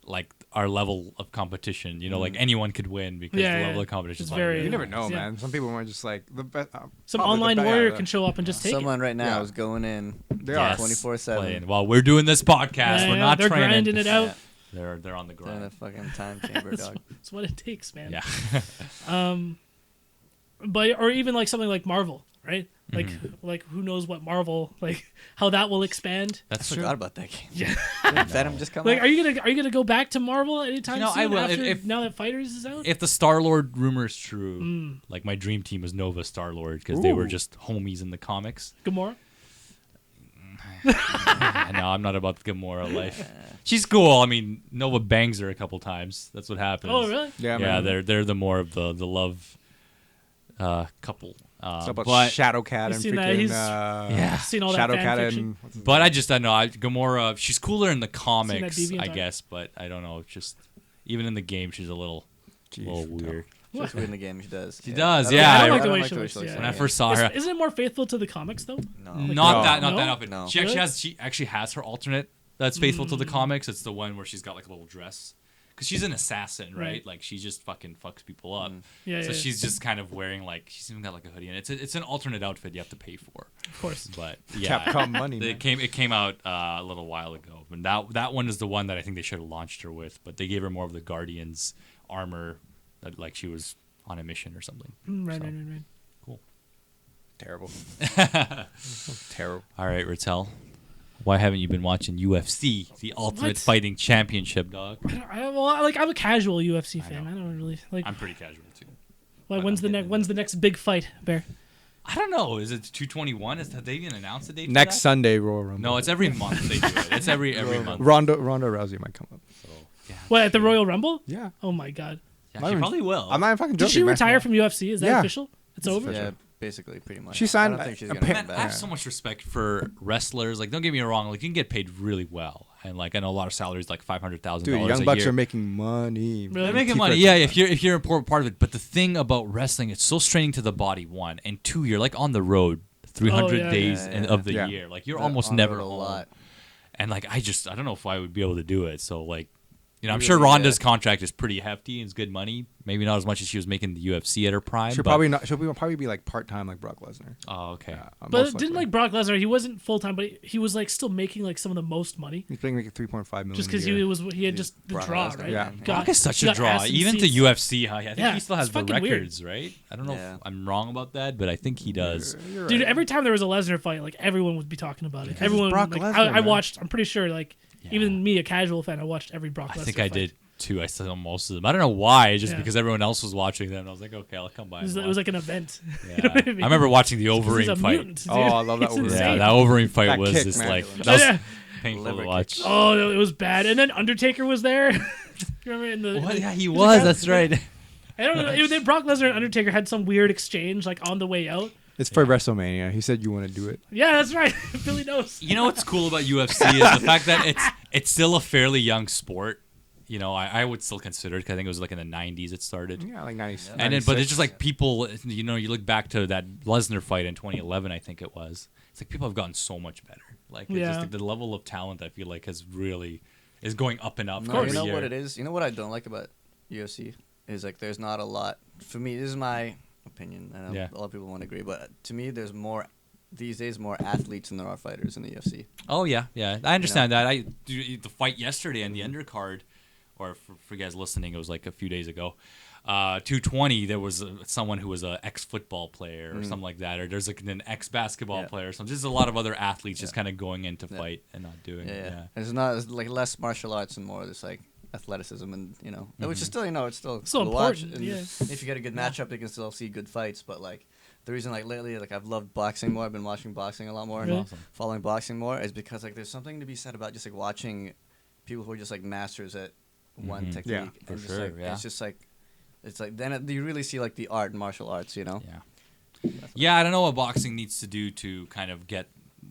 like, our level of competition, like anyone could win because Yeah, the yeah. level of competition It's is very- You never know, Yeah. man. Some people might just like the best. Some online warrior can show up and just take Someone right now Yeah. is going in. They Yes. are. 24/7. While we're doing this podcast, it. we're not they're training. grinding it out. Yeah. They're on the They're in a grind. fucking time chamber, dog. That's what it takes, man. Yeah. But or even like something like Marvel, right? Like who knows what Marvel like how that will expand. I That's true. forgot about that game. Yeah. Didn't Venom just come Like out? are you gonna go back to Marvel anytime soon? I will. After, now that Fighters is out. If the Star-Lord rumor is true, like my dream team was Nova Star-Lord because they were Ooh. just homies in the comics. Gamora. No, I'm not about the Gamora life. She's cool. I mean, Nova bangs her a couple times. That's what happens. Oh really? Yeah, Yeah, man. they're the more of the love couple. It's about But Shadowcat You've and seen that? freaking He's- Yeah. Seen all that fan Shadowcat fiction. and what's his but I just I know Gamora. She's cooler in the that comics, Deviant I Art? guess. But I don't know. Just even in the game, she's a little Jeez, weird. She's weird in the game. She does. She does, I don't yeah. like- I don't like the way she looks, yeah. When I first saw her, Isn't it more faithful to the comics though? No. not that No? outfit. No. She Really? actually has her alternate that's faithful to the comics. It's the one where she's got like a little dress. Because she's an assassin, right? Right. Like she just fucking fucks people up. Yeah, So yeah, she's just kind of wearing like she's even got like a hoodie, and it's an alternate outfit you have to pay for. of course. But yeah, Capcom money, man. it came out a little while ago, and that one is the one that I think they should have launched her with. But they gave her more of the Guardians armor, that like she was on a mission or something. Right, So, right. Terrible. Terrible. All right, Retel, why haven't you been watching UFC, the Ultimate What? Fighting Championship, dog? I'm a casual UFC fan. know. I don't really like. I'm pretty casual too. When's the next? When's the next big fight, Bear? I don't know. Is it 221? Have they even announced the date? Next for Sunday, Royal Rumble. that? No, it's every month they do it. It's every month. Ronda Rousey might come up. So, yeah. What at the Royal Rumble? Yeah. Oh my God! Yeah, Not she even- probably will. I'm not even fucking Did joking. she man. retire from UFC? Is that Yeah. official? It's over. Yeah, basically, pretty much. She signed I don't think she's a gonna pa- come Man, I back. have so much respect for wrestlers. Like, don't get me wrong. Like, you can get paid really well, and like I know a lot of salaries, like $500,000 Dude, a Young Bucks year. are making money. Really? They're making T-shirts money. Yeah, and if stuff. you're an important part of it. But the thing about wrestling, it's so straining to the body. One and two, you're like on the road 300 yeah. days Yeah, yeah, of the yeah. year. Like you're They're almost on the never road a home. lot. And like I don't know if I would be able to do it. So like, I'm Really, sure Ronda's yeah. contract is pretty hefty and it's good money. Maybe not as much as she was making the UFC at her prime. She'll but- probably not. She'll probably be like part time, like Brock Lesnar. Oh, okay. Yeah, But most didn't likely. like Brock Lesnar? He wasn't full time, but he was like still making like some of the most money He's paying like 3.5 million. just a because year. he had just the Brock draw, Lesnar, right? yeah. Brock is such he a got draw. ass in Even to seats. UFC, I think Yeah, he still has it's the fucking weird. records, right? I don't know Yeah. if I'm wrong about that, but I think he does. You're Dude, right. every time there was a Lesnar fight, like everyone would be talking about it. it's Everyone, Brock like, Lesnar, I man. watched. I'm pretty sure, like Yeah. even me, a casual fan, I watched every Brock Lesnar. I think I fight. did too. I saw most of them. I don't know why, just Yeah. because everyone else was watching them. I was like, okay, I'll come by. It was like an event. yeah. You know what I mean? I remember watching the 'Cause he's Overeem a fight. mutant, dude. Oh, I love that It's Overeem. insane. Yeah, that Overeem fight That was kick, just man. like Oh, that was yeah. painful Liver to kick. watch. Oh, no, it was bad. And then Undertaker was there. You remember in the? What? Yeah, he was was. a- That's right. I don't know. Then Brock Lesnar and Undertaker had some weird exchange, like on the way out. It's for WrestleMania. He said you want to do it. Yeah, that's right. Billy knows. You know what's cool about UFC is the fact that it's still a fairly young sport. You know, I would still consider it because I think it was like in the 90s it started. Yeah, like 90. And then, but it's just like people, you know, you look back to that Lesnar fight in 2011, I think it was. It's like people have gotten so much better. Like, it's Yeah. just like the level of talent I feel like is going up and up. No, every you know year. what it is? You know what I don't like about UFC is like there's not a lot. For me, this is my opinion, and Yeah. a lot of people won't agree. But to me, there's more these days more athletes than there are fighters in the UFC. Oh yeah, yeah, I understand that. The fight yesterday on the undercard, or for you guys listening, it was like a few days ago. 220, there was someone who was an ex-football player or something like that, or there's like an ex-basketball Yeah. player or something. There's a lot of other athletes just Yeah. kind of going in to Yeah. fight and not doing it. Yeah. It's not it's like less martial arts and more just like athleticism and which is still it's still Still cool to watch. important, And yeah. if you get a good matchup, you can still see good fights. But like the reason like lately like I've loved boxing more. I've been watching boxing a lot more Really? and following boxing more is because like there's something to be said about just like watching people who are just like masters at one Mhm. technique. Yeah, for and just, sure, like, yeah. It's just like it's like then you really see like the art and martial arts, you know. Yeah, I don't know what boxing needs to do to kind of get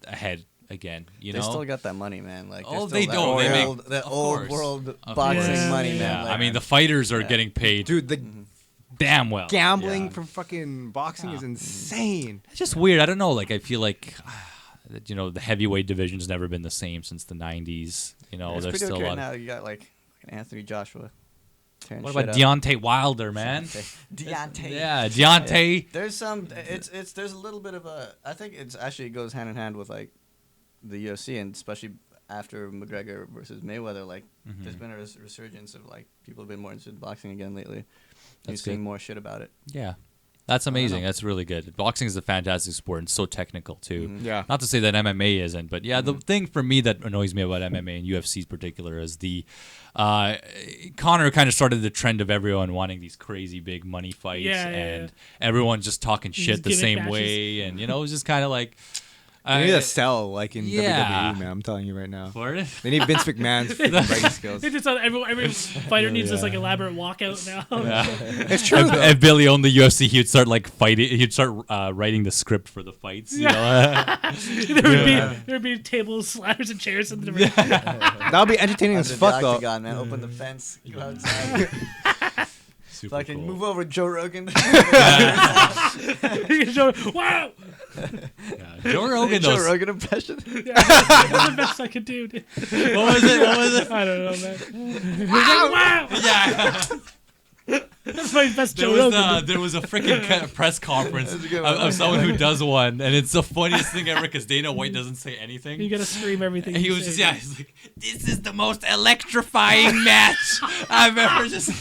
ahead again. You They know, still got that money, man. Like Oh, they they do. They make- old, that of old course. world Of boxing course. money, Yeah. man. yeah. Like, I mean, the fighters are Yeah. getting paid Dude, the damn well. gambling Yeah. from fucking boxing Yeah. is insane. It's just weird. I don't know. Like I feel like. That, you know, the heavyweight division's never been the same since the 90s. You know, it's there's pretty still okay a lot. now. You got like Anthony Joshua. What about Deontay Wilder, man? Deontay. Yeah, Deontay. There's some. There's a little bit of a. I think it's actually goes hand in hand with like the UFC, and especially after McGregor versus Mayweather. Like there's been a resurgence of like people have been more interested in boxing again lately. You're That's seeing good. more shit about it. Yeah. That's amazing. know. That's really good. Boxing is a fantastic sport and so technical too. Yeah. Not to say that MMA isn't, but yeah, the thing for me that annoys me about MMA and UFC in particular is the Connor kind of started the trend of everyone wanting these crazy big money fights and everyone just talking shit the gimmick same matches. way, and you know, it was just kind of like They need a cell like in Yeah. WWE, man. I'm telling you right now. for it. They need Vince McMahon's freaking writing skills. It's just every fighter needs this like elaborate walkout now. Yeah. It's true. If Billy owned the UFC, he would start like fighting. He'd start writing the script for the fights. You know? there would be tables, ladders, and chairs in the ring. That'll be entertaining as Under fuck the though. octagon, man. Open the fence. Go outside. Super Fucking cool. move over, Joe Rogan. Wow, Yeah. Joe Rogan Joe knows. Rogan impression. that's the best I could do. Dude. What was it? What was it? I don't know, man. He's like, wow, Yeah. that's my best There Joe was, Rogan. there was a freaking press conference That's a good of, one. of someone who does one, and it's the funniest thing ever because Dana White doesn't say You anything. gotta scream everything. He you was say, just, yeah, he's like, this is the most electrifying match I've ever just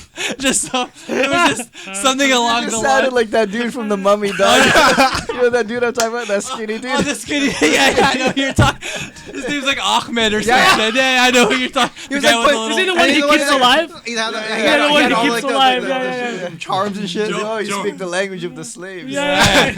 so, it was just something along You the sounded line. like that dude from the Mummy, dog. You know that dude I'm talking about? That skinny dude? Oh, this kid, yeah, I know who you're talking. His name's like Ahmed or something. Yeah, I know who you're talking. He was The guy like, with "Wait, the Is he the little- one he keeps alive? He had, Yeah, the one he keeps alive. Yeah. charms and shit. Joe- Oh, you Joe- speak the language of the slaves. Yeah.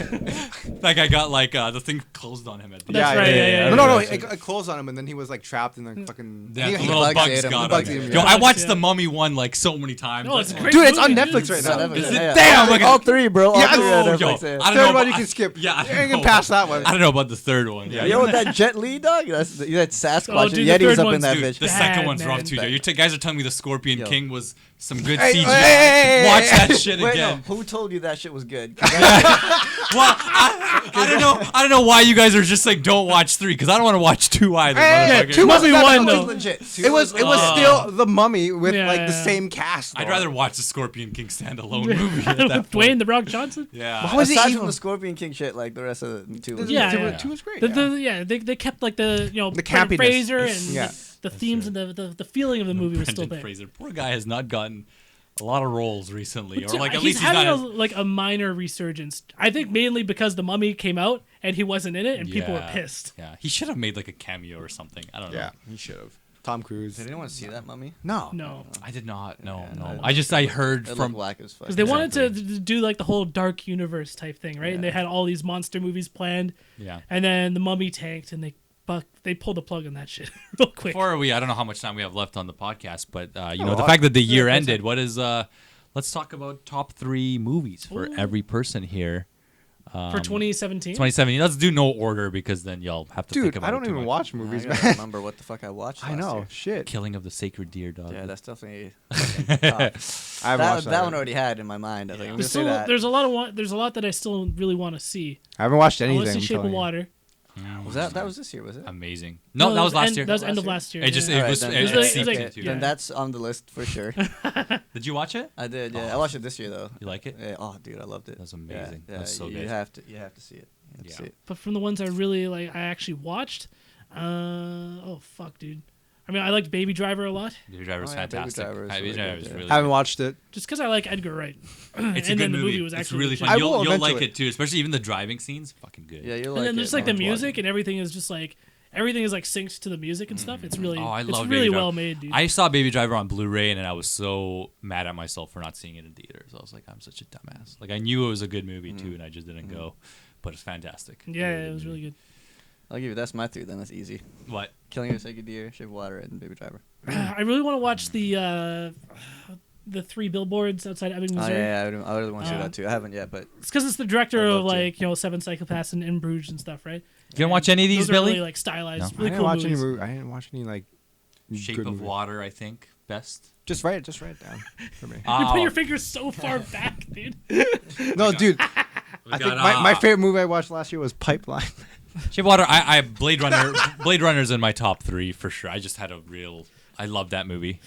That guy got like the thing closed on him at the That's end. right, yeah. No, it closed on him, and then he was like trapped in the fucking. Yeah, he- the he- little bugs bugs ate him. got The bugs him. ate him, Yo, yeah. I watched Yeah. the Mummy one like so many times. No, it's a That's great Dude, it's on movie, Netflix dude. right It's now. on Netflix. Is it? Yeah, Damn, all, like all three, bro. All Yes. three on Oh, Netflix. yo, yeah. I don't Third know. one About, you can skip. yeah, I You don't can know pass about- that one. I don't know about the third one. Yeah, You know what that Jet Li dog? That's that Sasquatch. Oh, and dude, the Yeti was third up in one's- that Dude, bitch. the Bad, second one's man. rough too. Joe. You guys are telling me the Scorpion Yo. King was some good Hey, CGI. hey, Watch that hey, shit Wait, again. no. Who told you that shit was good? Well, I don't know. I don't know why you guys are just like don't watch 3 because I don't want to watch 2 either. Hey, motherfucker. 2 Mummy wasn't that one, bad. though. legit. It was still the Mummy with Yeah, like the yeah. same cast. I'd though. rather watch the Scorpion King standalone movie at that With point. Dwayne the Rock Johnson. Yeah. Why was it Aside even- from the Scorpion King shit, like the rest of the two. Yeah, two, yeah. two was great. They kept like the The Brendan campiness. Fraser and Yeah. the themes and the feeling of the movie was still Brendan there. Fraser. Poor guy has not gotten a lot of roles recently, or Dude, like at he's least he's having not. a minor resurgence. I think mainly because the Mummy came out and he wasn't in it, and people were Yeah. pissed. Yeah, he should have made like a cameo or something. I don't know. Yeah, he should have. Tom Cruise. Did anyone see that Mummy? No. No, I did not. No, Yeah, no. no. I heard It from. looked whack as fuck. because they wanted to Exactly. do like the whole dark universe type thing, right? And they had all these monster movies planned, Yeah. and then the Mummy tanked, and they pulled the plug on that shit real quick. Before I don't know how much time we have left on the podcast, but you A know, the lot. fact that the year Yeah, ended. What is? Let's talk about top 3 movies for Ooh. every person here. For 2017. 2017. Let's do no order because then you'll have to think Dude, about I it don't too even much. watch I movies, gotta man. remember what the fuck I watched. I last know. year. Shit. Killing of the Sacred Deer, dog. Yeah, that's definitely. I haven't that watched that that. one already had in my mind. I was like, I'm gonna There's say that. there's a lot that I still really want to see. I haven't watched I anything. want to see I'm Shape of telling you. Water. Was that was this year? Was it? Amazing. No, that was last year. That was end of Last last year. It just yeah. it Alright, was then- it It was was like- seeped like- into. yeah. Then that's on the list for sure. Did you watch it? I did. Yeah, I watched it this year though. You like it? Yeah, oh, dude, I loved it. That's Yeah, amazing. Yeah, That's so you good. have to see it. You have to see Yeah. it. But from the ones I really like, I actually watched. Oh fuck, dude. I mean, I liked Baby Driver a lot, Baby Driver's Oh, yeah, Baby fantastic. Driver is Baby really Driver good, is yeah. really I haven't good. watched it. just because I like Edgar Wright. It's a and good then the movie. movie was It's actually really legit. fun. I You'll will like eventually. it too, especially even the driving scenes. Fucking good. Yeah, you'll And like then it. just like the I'll watch music it. and everything is just like everything is like synced to the music and stuff. It's really, Oh, I it's love really Baby Driver. well made, dude. I saw Baby Driver on Blu-ray, and then I was so mad at myself for not seeing it in theaters. I was like, I'm such a dumbass. Like I knew it was a good movie too, and I just didn't go. But it's fantastic. yeah, it was really good. I'll give you that's my 3. Then that's easy. What? Killing a Sacred Deer, Shape of Water, and Baby Driver. I really want to watch the the 3 billboards outside Ebbing, Oh Missouri. yeah, I would want to see that too. I haven't yet, but It's because it's the director I'd of love to. like Seven Psychopaths and In Bruges and stuff, right? You didn't watch any of these, Those are Billy? really like stylized, No. I really didn't cool watch movies. I didn't watch any like Shape good of movies. Water, I think, best. Just write it down for me. You put your fingers so far back, dude. No, dude. We I think got, my favorite movie I watched last year was Pipeline. Shape of Water. I Blade Runner's in my top 3 for sure. I just had I love that movie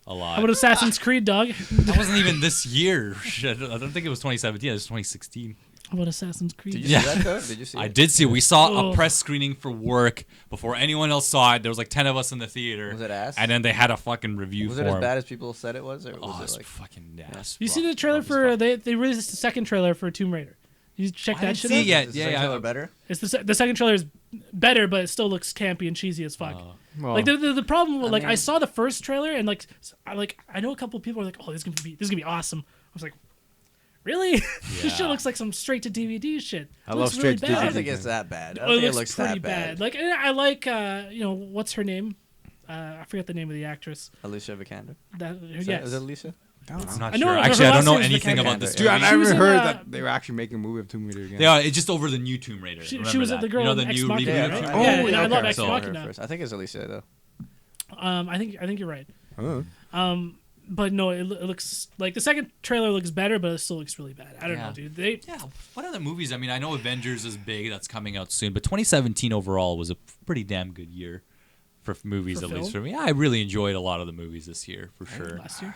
a lot. How about Assassin's Creed, dog? That wasn't even this year. Shit, I don't think it was 2017. It was 2016. How about Assassin's Creed? did you Yeah. see that though? Did you see I it? did see it. We saw Oh. a press screening for work before anyone else saw it. There was like 10 of us in the theater. Was it ass? And then they had a fucking review Was for it as him. bad as people said it was, or Oh, was it's it like? fucking ass. You see the trailer for they released the second trailer for Tomb Raider. You check I that didn't shit see out? it yet. Is the Yeah, second yeah. trailer better? It's the second trailer is better, but it still looks campy and cheesy as fuck. Well, Like the problem, with, I mean- saw the first trailer and I know a couple people are like, oh, this is gonna be awesome. I was like, really? This shit Yeah. looks like some straight to DVD shit. I It love looks straight really to I bad. don't DVD. think it's that bad. I Oh, don't it think it looks looks pretty that bad. Like I like what's her name? I forget the name of the actress. Alicia Vikander. Yes. Is it Alicia? It's not I know sure. her Actually, I last don't know name is anything Vikander. about this dude, I movie. She was never in, heard that they were actually making a movie of Tomb Raider again. They are. It's just over the new Tomb Raider. She Remember was that? the girl you know, in the Ex new Machina, reboot right? Tomb Yeah, Raider? and I love okay. Ex So- Machina. I think it's Alicia though. I think you're right. Oh. But no, it looks like the second trailer looks better, but it still looks really bad. I don't know, dude. Yeah, what other movies? I mean, I know Avengers is big. That's coming out soon. But 2017 overall was a pretty damn good year for movies, For at least film? for me. I really enjoyed a lot of the movies this year, for sure. Last year.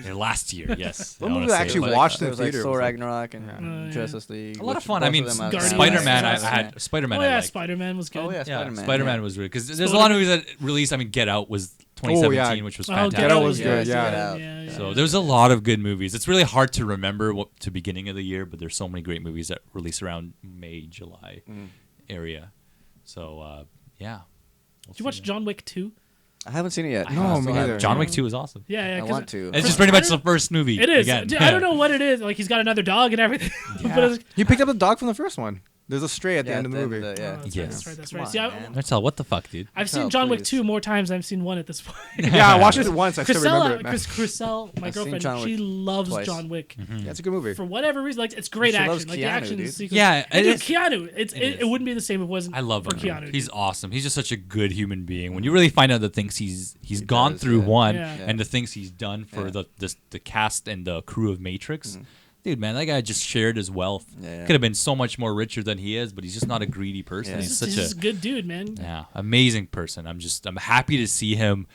Yeah, last year, yes. What I wanna movie I say, actually but watched in There was like theater? Thor was like- Ragnarok and Yeah. Justice League. A lot of which fun. I both mean, of them Guardians. Spider-Man. Yeah. I had Spider-Man. Oh I yeah, liked. Spider-Man was good. Oh yeah, Yeah, Spider-Man. Spider-Man yeah. was really because there's a lot of movies that released. I mean, Get Out was 2017, which was Oh, fantastic. Get Out was Get good. Out. Yeah. So there's a lot of good movies. It's really hard to remember what to beginning of the year, but there's so many great movies that release around May, July area. So yeah. Did you watch John Wick 2? I haven't seen it yet. No, I me still neither. haven't. John Wick 2 is awesome. Yeah, I 'cause want to. It's just pretty much the first movie. It is. Again. Dude, I don't know what it is. Like he's got another dog and everything. Yeah. But it's, He picked up the dog from the first one. There's a stray at the Yeah, end of the movie. oh, yeah. that's Yes. right. That's Come right. on, See, man. That's all. What the fuck, dude? I've seen Oh, John Wick please. 2 more times than I've seen 1 at this point. Yeah, I watched it once. I still remember it. Chriselle, my I've seen girlfriend, John Wick she loves twice. John Wick. Yeah, it's a good movie. For whatever reason, like it's great She action. loves Like the Keanu, action dude. sequence. Yeah, And it dude, is. Keanu. It It is. wouldn't be the same if it wasn't I love for him. Keanu. He's dude. awesome. He's just such a good human being. When you really find out the things he's gone does, through yeah. one Yeah. and the things he's done for Yeah. the cast and the crew of Matrix. Dude, man, that guy just shared his wealth. Yeah. Could have been so much more richer than he is, but he's just not a greedy person. Yeah. He's He's such just a a good dude, man. amazing person. I'm happy to see him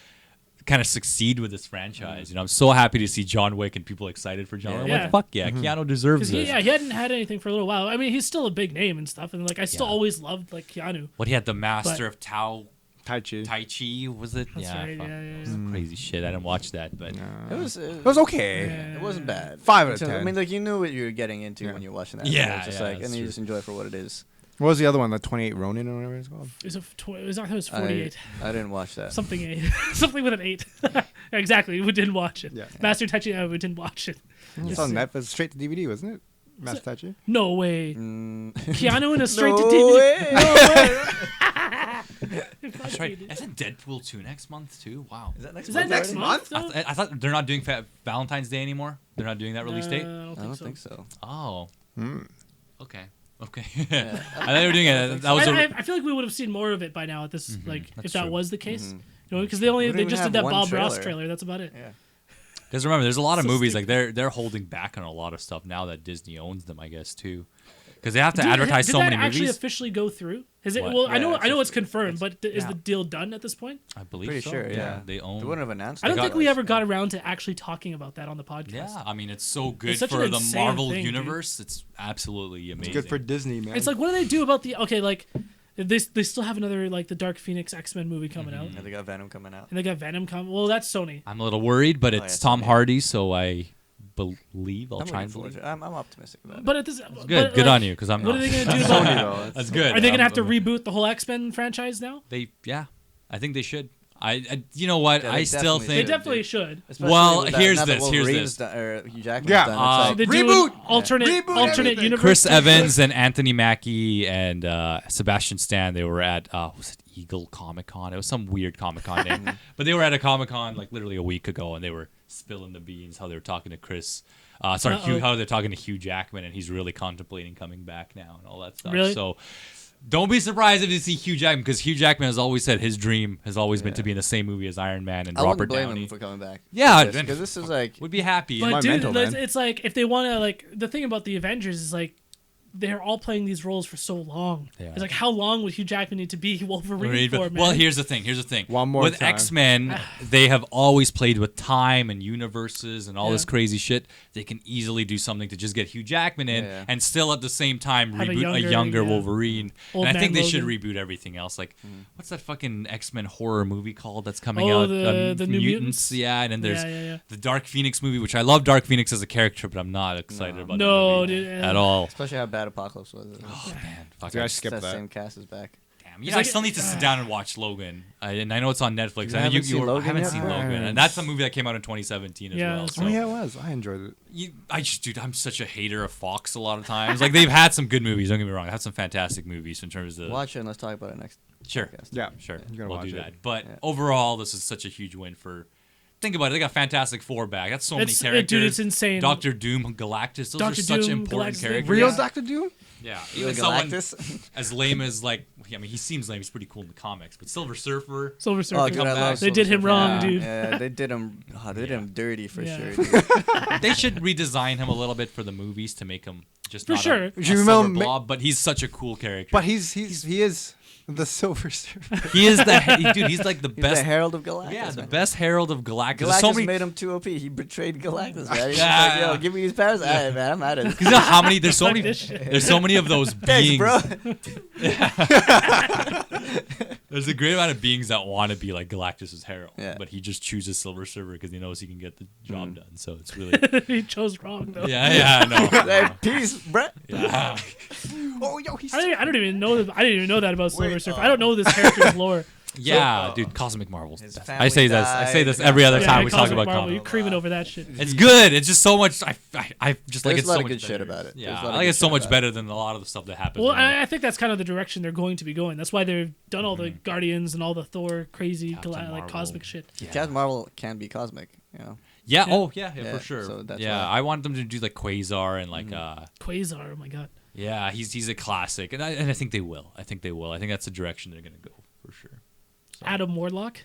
kind of succeed with this franchise. You know, I'm so happy to see John Wick and people excited for John Wick. I'm Yeah. like, fuck yeah, Keanu deserves Because this. he hadn't had anything for a little while. I mean, he's still a big name and stuff, and like I still Yeah. always loved like Keanu. What he had the master But- of Tai Chi. Tai Chi, was it? That's right, fuck. yeah. Some crazy shit. I didn't watch that, but It was. It was okay. Yeah. It wasn't bad. 5 out of I 10. mean, like you knew what you were getting into Yeah. when you were watching that. Yeah, It was just yeah, like, that's and you true. just enjoy it for what it is. What was the other one? The 28 Ronin or whatever it's called? It was, I thought it was 48. I didn't watch that. Something 8. Something with an 8. Exactly. We didn't watch it. Yeah. Master Touchy, we didn't watch it. It's on Netflix. Straight to DVD, wasn't it? Master Tai Chi? No way. Mm. Keanu in a straight to No DVD. way. No way. that's right. Isn't Deadpool 2 next month too? Wow. Is that next Is that month next already? month? I, though? I thought they're not doing Valentine's Day anymore. They're not doing that release date. I don't I don't think so. think so. Oh, Hmm. okay. I thought they were doing it. That was I feel like we would have seen more of it by now at this, like, that's if that true. was the case. Mhm. You know, because We they don't just even did that have one Bob Ross trailer. trailer. That's about it. Yeah. because remember, there's a lot of So movies stupid. like they're holding back on a lot of stuff now that Disney owns them, I guess too, because they have to Did- advertise did so that many actually movies. officially go through? Is it? What? Well, Yeah, I know it's it's official. confirmed, but is yeah. the deal done at this point? I believe Pretty so. sure, yeah. They own. They wouldn't have announced. I don't it. think we ever got around to actually talking about that on the podcast. Yeah, I mean, it's so good It's such an for the insane Marvel thing, dude. universe. It's absolutely amazing. It's good for Disney, man. It's like, what do they do about the like? They still have another like the Dark Phoenix X-Men movie coming out, Yeah, they got Venom coming out. and they got Venom coming. Well, that's Sony. I'm a little worried, but Oh, it's yeah, Tom Sony. Hardy, so I believe I'll I'm try looking and forward believe. to it. I'm optimistic about it. But at this, Good, good on you, because I'm What not. are they gonna do? Sony, About, though. That's good. are they gonna have to I'm- reboot the whole X-Men franchise now? Yeah, I think they should. I you know what? Yeah, I they still definitely They think. should. definitely should. Especially Well, with that- here's now that this, here's Wolverine's this. done, or Hugh Jackman's Yeah. done. It's They're like, doing Reboot! alternate Reboot everything. universe. Chris Evans and Anthony Mackie and Sebastian Stan. They were at was it Eagle Comic Con? It was some weird Comic Con name, but they were at a Comic Con like literally a week ago, and they were spilling the beans, how they were talking to Chris. How they're talking to Hugh Jackman, and he's really contemplating coming back now and all that stuff. Really? So don't be surprised if you see Hugh Jackman, because Hugh Jackman has always said his dream has always been to be in the same movie as Iron Man and I Robert wouldn't blame Downey. him for coming back. Yeah, because this is like would be happy. But dude, mental, man. it's like if they want to like the thing about the Avengers is like they're all playing these roles for so long. Yeah. It's like how long would Hugh Jackman need to be Wolverine for, man? Well, here's the thing. One more with time. X-Men, they have always played with time and universes and all this Yeah. crazy shit. They can easily do something to just get Hugh Jackman in and still at the same time Have a reboot a younger, younger yeah. Wolverine. Old And I think man they should Logan. reboot everything else. Like, what's that fucking X-Men horror movie called that's coming out? the New Mutants? Yeah, and then there's Yeah. the Dark Phoenix movie, which I love Dark Phoenix as a character, but I'm not excited about No, that movie dude, at all. especially how bad Apocalypse was. Oh, man. Fuck, Dude, I I skipped that that. same cast is back. Damn, you know, I still need to sit down and watch Logan, and I know it's on Netflix. You I know haven't seen Logan haven't yet? seen Logan, and that's a movie that came out in 2017 as Yeah, well. that's So Oh yeah, it was. I enjoyed it. dude, I'm such a hater of Fox a lot of times. Like they've had some good movies. Don't get me wrong. They've had some fantastic movies in terms of Watch it and let's talk about it next. sure, podcast. Yeah, sure, you're gonna we'll watch do it. that. But Yeah. overall, this is such a huge win for. Think about it. They got Fantastic Four back. That's so many characters. Dude, it's insane. Doctor Doom, Galactus. Those Dr. are such Doom, important Galactus, characters. Real Yeah. Doctor Doom? Yeah, Real even someone Galactus. as lame as like. I mean, he seems lame. He's pretty cool in the comics. But Silver Surfer. Silver Surfer. Oh, dude, I love They did him Silver wrong, Surfer. dude. Yeah, they did him. Oh, they did him dirty for Yeah. sure. Dude. They should redesign him a little bit for the movies to make him just For not sure. a You silver remember- blob. But he's such a cool character. But he is the Silver Surfer. he is dude. He's like the He's best. the Herald of Galactus. Yeah, the man. best herald of Galactus. There's Galactus so many. made him too OP. He betrayed Galactus, man. He's Yeah, like, yo, yeah. give me these powers. All right, man, I'm out of it. Because you know how many? There's so Fuck many. this shit. There's so many of those Thanks, beings. bro. There's a great amount of beings that want to be like Galactus's herald, Yeah. but he just chooses Silver Surfer because he knows he can get the job done. So it's really. He chose wrong though. Yeah, no. Hey, peace, bro. Yeah. Oh, yo, he's I don't even know. I didn't even know that about Silver Wait, Surfer. I don't know this character's lore. Yeah, dude, Cosmic Marvels. His Best. family I say this. I say this died. every other Yeah, time we talk Cosmic about Marvel, comics. you're creaming over that shit. It's good. It's just so much. I just like There's it a lot so of much good shit better. about it. Yeah, There's a I lot of like good it so shit much about better than a lot of the stuff that happens. Well, in it. I think that's kind of the direction they're going to be going. That's why they've done all the Guardians and all the Thor crazy Captain like Marvel. cosmic shit. Captain Marvel can be cosmic, you know. Yeah. Yeah. Oh, yeah, Yeah, for sure. so that's yeah, why. I want them to do like Quasar and like Quasar, oh my god. yeah, he's a classic, and I think they will. I think that's the direction they're gonna go for sure. Adam Warlock.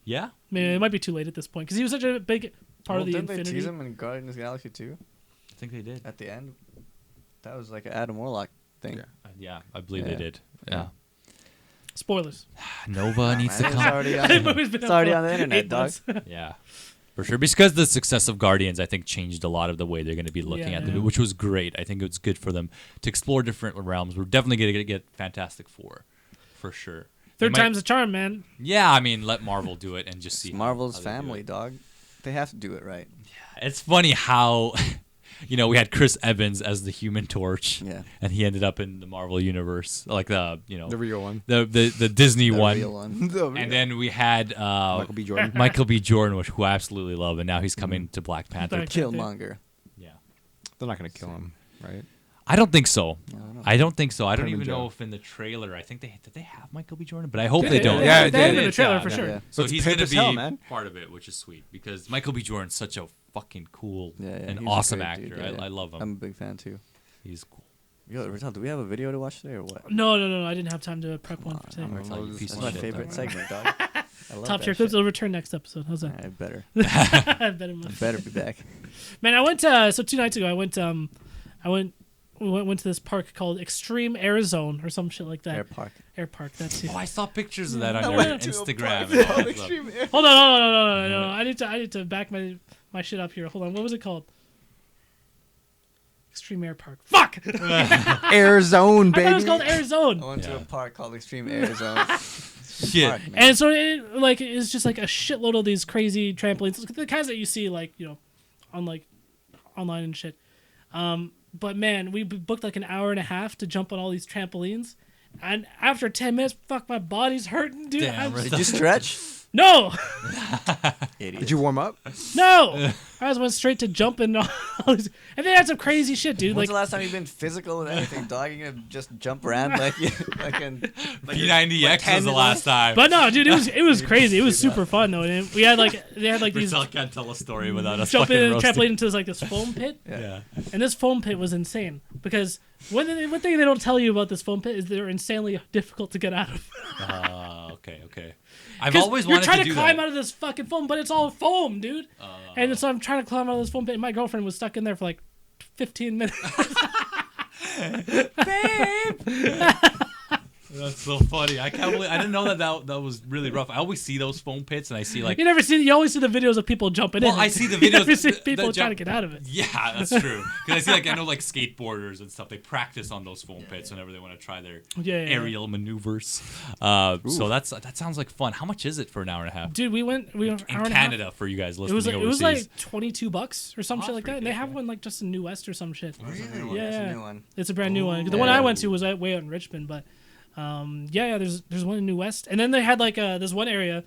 Yeah. I mean, it might be too late at this point because he was such a big part of the didn't they Infinity. tease him in Guardians of the Galaxy 2 I think they did. at the end? That was like an Adam Warlock thing. Yeah. Yeah, I believe they Yeah. did. Yeah. Yeah. Spoilers. Nova needs to Man, it's come. already That on, movie's been it's out already for on the internet, 8 dog. months. Yeah. For sure. Because the success of Guardians, I think, changed a lot of the way they're going to be looking Yeah. at them, which was great. I think it's good for them to explore different realms. We're definitely going to get Fantastic Four, for sure. They Third might- time's a charm, man. Yeah, I mean, let Marvel do it and just see. It's Marvel's how they do family, it. dog. They have to do it right. It's funny how, we had Chris Evans as the Human Torch, Yeah. and he ended up in the Marvel universe, like the real one. the Disney The one. real one. And then we had Michael B. Jordan. Michael B. Jordan, who I absolutely love, and now he's coming to Black Panther. Black- Killmonger. Yeah, They're not gonna kill him, right? I don't think so. I don't know. I don't think so. I don't Put him in even know jail. if in the trailer. I think did they have Michael B. Jordan, but I hope Yeah, they yeah, don't. yeah, they had him in did, the trailer yeah, for yeah. sure. Yeah. So It's he's pimp gonna as be hell, man. part of it, which is sweet because Michael B. Jordan's such a fucking cool Yeah, yeah, and he's a awesome great actor. dude, yeah. I love him. I'm a big fan too. He's cool. Yo, Retel, do we have a video to watch today or what? No. I didn't have time to prep one for today. I'm Retel, you piece That's of my shit, favorite dog. segment, dog. I love Top that tier clips shit. will return next episode. How's that? I better. Better I better be back. Man, I went so 2 nights ago. We went to this park called Extreme Arizona or some shit like that. Air Park. That's it. Oh, I saw pictures of that on I your went to a Instagram. park and all called that stuff. Extreme Air- Hold on, no. I need to back my shit up here. Hold on. What was it called? Extreme Air Park. Fuck! Arizona, I baby. thought it was called I Arizona. went to Yeah. a park called Extreme Arizona. Shit. Park, man. And so it's just like a shitload of these crazy trampolines, the kinds that you see on like online and shit. But man, we booked like an hour and a half to jump on all these trampolines, and after 10 minutes, fuck, my body's hurting, dude. Damn, I'm right. Did you stretch? No, Idiot. Did you warm up? no. I just went straight to jumping. And they had some crazy shit, dude. When's Like the last time you've been physical with anything, dog? You gonna just jump around like P90X was the last time. But no, dude, it was crazy. It was super fun though. And they had like these Retel can't tell a story without us jumping fucking and roasting. trampoline into this foam pit. Yeah. And this foam pit was insane because one thing they don't tell you about this foam pit is they're insanely difficult to get out of. Okay. I've 'Cause always you're wanted trying to to do climb that. out of this fucking foam, but it's all foam, dude. And so I'm trying to climb out of this foam pit, and my girlfriend was stuck in there for like 15 minutes. That's so funny. I can't believe I didn't know that was really rough. I always see those foam pits and I see like You always see the videos of people jumping in. I see the You videos. never see people that trying to jump- get out of it. Yeah, that's true. Because I know like skateboarders and stuff. They practice on those foam pits whenever they want to try their Yeah. aerial maneuvers. So that sounds like fun. How much is it for an hour and a half? Dude, we went an In hour and a half. Canada, for you guys It listening was overseas. like $22 or some shit like that, pretty and they good, have yeah. one like just in New West or some shit. It's a new one. Yeah, It's a yeah. new one. It's a brand new one. The Ooh. one I Yeah. went to was way out in Richmond, but there's one in New West, and then they had like this one area,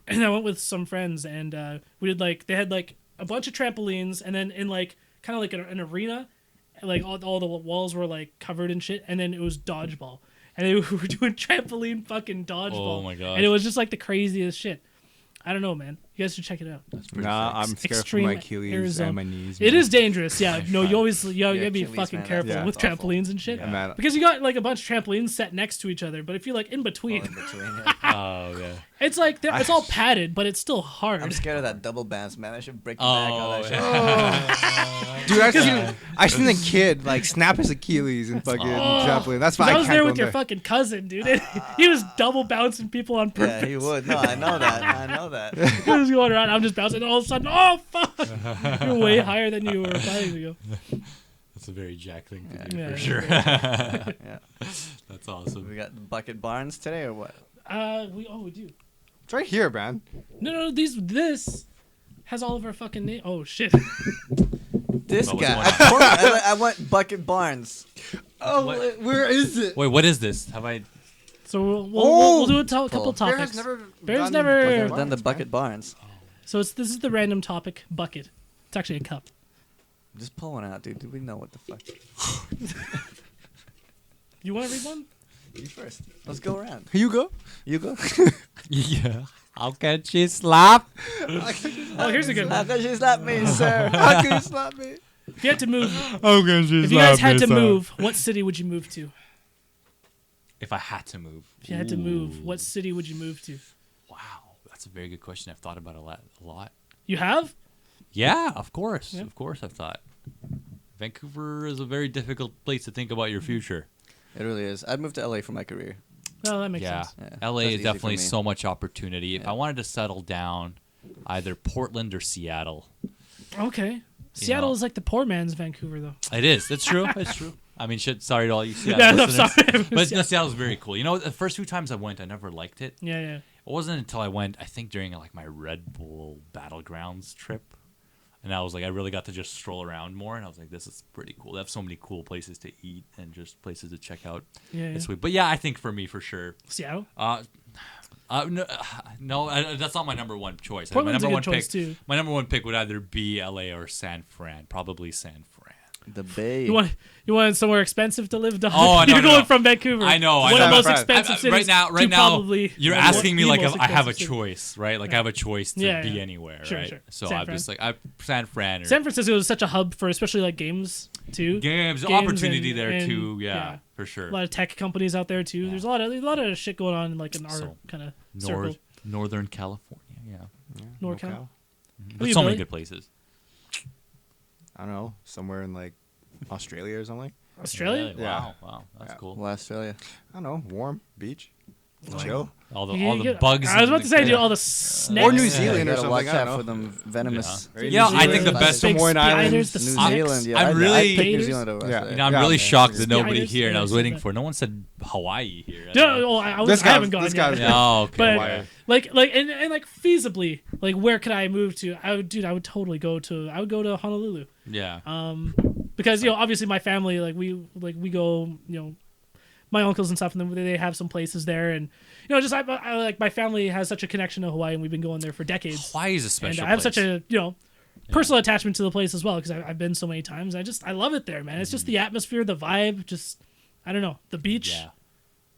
and I went with some friends, and we did they had like a bunch of trampolines, and then in like kind of like an arena, like all the walls were like covered in shit, and then it was dodgeball, and they were doing trampoline fucking dodgeball. Oh my gosh. And it was just like the craziest shit. I don't know, man. You guys should check it out. Nah, I'm scared Extreme for my Achilles Arizona. and my knees. It man. is dangerous, yeah. No, you always you gotta be Achilles, fucking man, careful yeah. with That's awful. trampolines and shit. Yeah. Man, Because you got like a bunch of trampolines set next to each other, but if you're like in between, In between, yeah. Oh yeah. it's like it's all padded, but it's still hard. I'm scared of that double bounce, man. I should break the Oh, back all that shit. Dude, I seen a kid like snap his Achilles and fucking trampoline. That's why I I was can't there go with your there. fucking cousin, dude. And he was double bouncing people on purpose. Yeah, he would. No, I know that. I know that. He was going around. I'm just bouncing, and all of a sudden, oh fuck! You're way higher than you were planning to go. That's a very Jack thing to do Yeah, for yeah. sure. Yeah. That's awesome. We got Bucket Barnes today or what? We do. It's right here, man. No, this has all of our fucking name. Oh shit! This What was guy. going on? I want Bucket Barnes. Oh, What? where is it? Wait, what is this? Have I? So we'll do a couple Paul. topics. Bear's never- I've never done the Bucket Barnes. So this is the random topic bucket. It's actually a cup. Just pull one out, dude. Do we know what the fuck? You want to read one? You first. Let's go around. You go. You go. Yeah. How can she slap? Oh, here's a good How one. can you slap me, sir? How can you slap me? If you had to move, How can she if you guys had to move, what city would you move to? If I had to move. If you had to move, Ooh. what city would you move to? Wow, that's a very good question. I've thought about it a lot. You have? Yeah, of course. Yeah. Of course I've thought. Vancouver is a very difficult place to think about your future. It really is. I'd move to LA for my career. Oh, that makes Yeah. sense. Yeah, LA that's is easy definitely for me. so much opportunity. If Yeah. I wanted to settle down, either Portland or Seattle. Okay. Seattle know. is like the poor man's Vancouver, though. It is. It's true. It's true. I mean, shit. Sorry to all you Seattle Yeah, no, listeners. sorry. But no, Seattle's very cool. You know, the first few times I went, I never liked it. Yeah, yeah. It wasn't until I went, I think during like my Red Bull Battlegrounds trip, and I was like, I really got to just stroll around more, and I was like, this is pretty cool. They have so many cool places to eat and just places to check out. Yeah, It's yeah. sweet. But yeah, I think for me, for sure. Seattle? No, that's not my number one choice. Portland's my a number good one choice, pick, too. My number one pick would either be LA or San Fran. Probably San Fran. The Bay. You want somewhere expensive to live, dog? Oh, no, You're no, going no. from Vancouver. I know. One I of the know. most Right expensive cities. right to now, probably you're one- asking me the like most if I have a expensive city. choice, right? Like I have a choice to Yeah, be yeah. anywhere, Sure, right? sure. So San I'm Fran. just like San Fran or San Francisco is such a hub for especially like games too. games, Games opportunity and- there and- too. Yeah, yeah. for sure. A lot of tech companies out there too. Yeah. There's a lot of shit going on like in our So, kind of circle. Northern California, yeah. NorCal. But you, so many Billy? good places. I don't know, somewhere in like Australia or something. Australia? Really? Yeah. Wow, that's Yeah. cool. Well, Australia. I don't know, warm beach, chill. All the You all the get- bugs. I was about and to the- say, dude, all the snakes. Or New Yeah, Zealand you or gotta something, watch I don't out for know. them venomous. Yeah. Yeah, I think the New best- Zealand, Samoan big spiders, Islands, the New snakes. Zealand. Yeah, I'm I'd really- pick New Zealand over Yeah. Australia. You know, I'm Yeah. really shocked that nobody Spiders? here, and I Yeah, was I waiting said for. No one said Hawaii here. No, I haven't gone this yet. guy's Oh, okay. But Hawaii. and like feasibly, like where could I move to? I would totally go to Honolulu. Yeah. Because obviously my family, like we go, my uncles and stuff, and then they have some places there, and just I like my family has such a connection to Hawaii, and we've been going there for decades. Hawaii is a special And I have place. such a personal attachment to the place as well because I've been so many times. I love it there, man. It's just the atmosphere, the vibe, just I don't know, the beach. Yeah.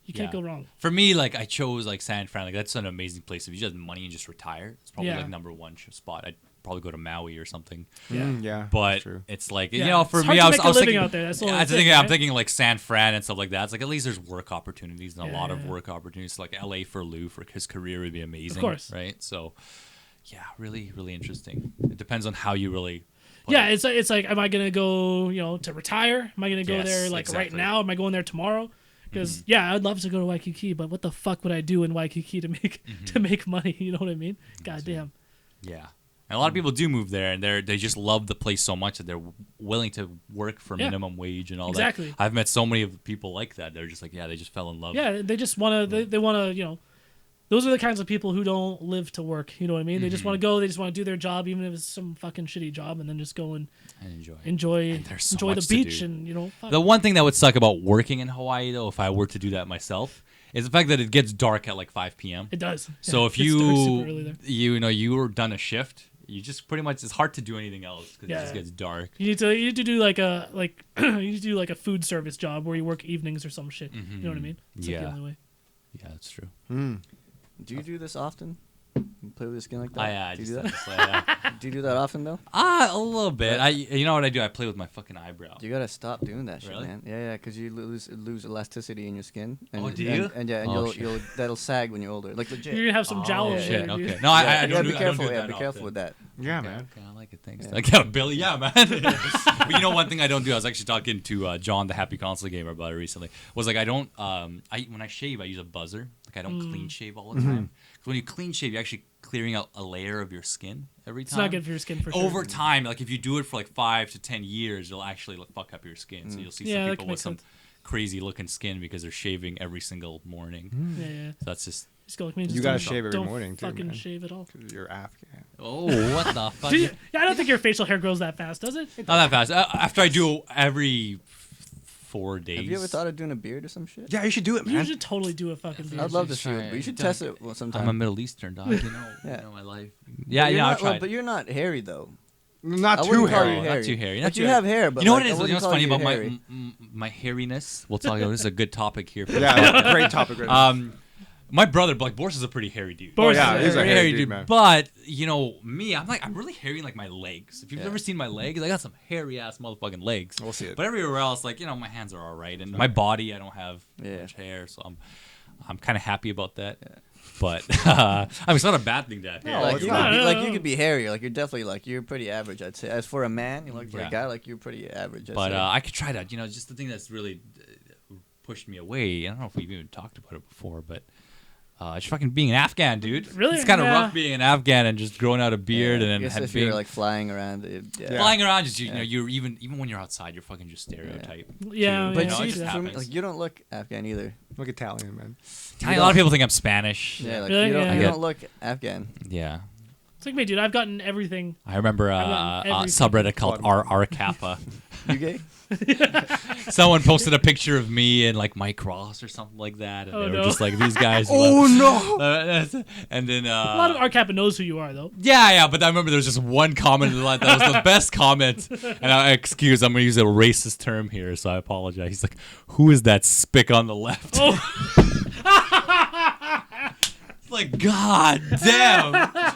You can't go wrong. For me, like I chose like San Fran. Like that's an amazing place. If you just have money and just retire, it's probably Yeah. like number one spot. I'd probably go to Maui or something. Yeah. But true. it's like Yeah. for It's me, hard to I was make a living thinking out there. That's the only I'm thing, thinking, I'm right? thinking like San Fran and stuff like that. It's like at least there's work opportunities and a lot of Yeah. work opportunities. Like LA for Lou for his career would be amazing. Of course. Right. So yeah, really, really interesting. It depends on how you really. put Yeah, it. it's like, am I gonna go, to retire? Am I gonna go Yes, there like right exactly. now? Am I going there tomorrow? Because I'd love to go to Waikiki, but what the fuck would I do in Waikiki to make money? You know what I mean? God damn. Yeah. And a lot of people do move there, and they just love the place so much that they're willing to work for Yeah. minimum wage and all Exactly. that. I've met so many of people like that. They're just like, they just fell in love. Yeah, they just want to. They want to. Those are the kinds of people who don't live to work. You know what I mean? They just want to go. They just want to do their job, even if it's some fucking shitty job, and then just go and And enjoy And there's so the much to beach do. and fuck. The one thing that would suck about working in Hawaii, though, if I were to do that myself, is the fact that it gets dark at like 5 p.m. It does. So Yeah, if it starts super early there. you were done a shift, you just pretty much it's hard to do anything else because Yeah. it just gets dark. You need to do like a you need to do like a food service job where you work evenings or some shit. You know what I mean? It's like the Yeah. only way. Yeah, that's true. Do you do this often? You play with a skin like that? I do just, you do that? just like, Do you do that often though? a little bit. You know what I do? I play with my fucking eyebrow. You gotta stop doing that shit, Really? man. Yeah, because you lose elasticity in your skin. And, Oh, do you? And Oh, shit. you'll that'll sag when you're older. Like legit. You're gonna have some jowl Oh, over shit. there, dude. Okay. No, I you don't gotta do, be I careful. don't do Yeah, that be careful often. with that. Yeah, Okay, man. okay, I like it. Thanks. Yeah. I got a Billy. Yeah, man. But you know, one thing I don't do. I was actually talking to John, the Happy Console Gamer, about it recently. Was like I don't. When I shave, I use a buzzer. Like I don't clean shave all the time. Because when you clean shave, you're actually clearing out a layer of your skin every time. It's not good for your skin for sure. Over time, like if you do it for like 5 to 10 years, it'll actually fuck up your skin. So you'll see Yeah, some that people makes with some sense. crazy looking skin because they're shaving every single morning. Yeah. So that's just. Just go like me. Just You gotta don't- shave every don't morning, too, fucking man. shave at all. 'Cause you're Afghan. Oh, what the fuck? Do you, I don't think your facial hair grows that fast, does it? Not that fast. After I do every 4 days. Have you ever thought of doing a beard or some shit? Yeah, you should do it, You man. should totally do a fucking beard. I'd love to Just see it, try but you should it. test it I'm a sometime. Middle Eastern dog, you know. Yeah. You know my life. But Yeah, you're yeah, I'll not- try. well, but you're not hairy though. Not I too wouldn't call hairy. you Not hairy. too hairy. But Not you too have hairy. hair, but You know like, what it I is? You know wouldn't what's call funny you about my hairy. my hairiness? We'll talk about this. Is a good topic here. For Yeah, great topic. Right now. My brother, like Boris, is a pretty hairy dude. Boris yeah, is he's a Very hairy dude, man. But you know me, I'm really hairy in like my legs. If you've Yeah. ever seen my legs, I got some hairy ass motherfucking legs. We'll see it. But everywhere else, like my hands are all right, and my body, I don't have Yeah. much hair, so I'm kind of happy about that. But I mean, it's not a bad thing to have hair. No, Like it's you, not. could be, like you could be hairy. Like you're definitely like you're pretty average. I'd say. As for a man, you look for Yeah. a guy like you're pretty average. I'd But say. I could try that. Just the thing that's really pushed me away. I don't know if we've even talked about it before, but just fucking being an Afghan, dude. Really? It's kind of Yeah. rough being an Afghan and just growing out a beard I and guess then if being you're like flying around, Yeah. flying around. Just you Yeah. know, you're even when you're outside, you're fucking just stereotype. Yeah, too. But You know, see, it just for me, happens. like you don't look Afghan either. Look Italian, man. A lot of people think I'm Spanish. Yeah, like Really? you don't, Yeah. you I get- don't look Afghan. Yeah. It's like me, dude. I've gotten everything. I remember I've a gotten every subreddit called R Kappa. You gay? Someone posted a picture of me and like Mike Ross or something like that, and Oh, they were no. just like these guys. Oh no! And then A lot of our Kappa knows who you are, though. yeah, but I remember there was just one comment in the line that was the best comment. And I'm gonna use a racist term here, so I apologize. He's like, "Who is that spick on the left?" Oh, It's like, God damn,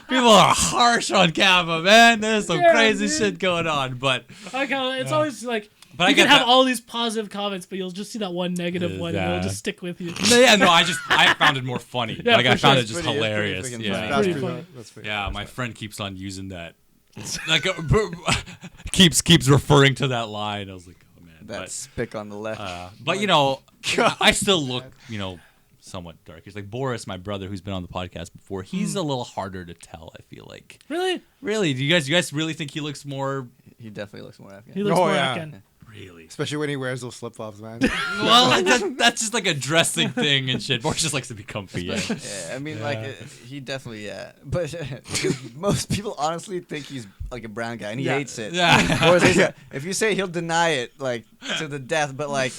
people are harsh on Kappa, man. There's some Yeah, crazy dude. shit going on, but it's always like. But I you can get have that- all these positive comments, but you'll just see that one negative one, and Yeah. it'll just stick with you. yeah, no, I found it more funny. Yeah, like I for found sure. it just It's pretty- it's pretty hilarious. freaking Yeah. funny. That's Pretty pretty. funny. That's pretty. Yeah, my friend keeps on using that. Like keeps referring to that line. I was like, oh man. That spick on the left. But I still look, somewhat dark. It's like Boris, my brother, who's been on the podcast before. He's a little harder to tell. I feel like. Really? Really? Do you guys really think he looks more? He definitely looks more Afghan. He looks Oh, more yeah. Afghan. Really? Especially when he wears those flip flops, man. Well, that's just like a dressing thing and shit. Boris just likes to be comfy. Yeah. Yeah, I mean, like, he definitely, but most people honestly think he's like a brown guy, and he hates it. Yeah. Or if you say he'll deny it, like, to the death, but like,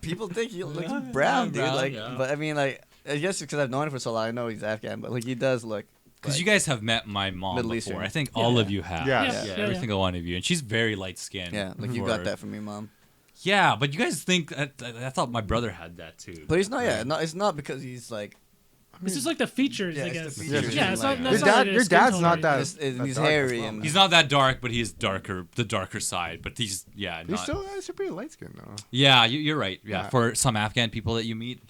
people think he looks brown, dude. brown, Like, yeah. but I mean, like, I guess because I've known him for so long, I know he's Afghan, but like he does look. Because Like, you guys have met my mom Middle before. Eastern. I think all Yeah. of you have. Yeah. Yeah. Every single one of you. And she's very light skinned. yeah, like you got that from your mom. Yeah, but you guys think I thought my brother had that too. But he's not. Yeah, no, it's not because he's like. It's just like the features, Yeah, I it's the guess. features Yeah, and, it's like, not. Your That's not dad, his your skin dad's tone not or that. anything. He's that dark hairy as well. and- He's not that dark, but he's darker, the darker side. But he's He's not, still pretty light skin though. yeah, you're right. Yeah, Yeah. for some Afghan people that you meet,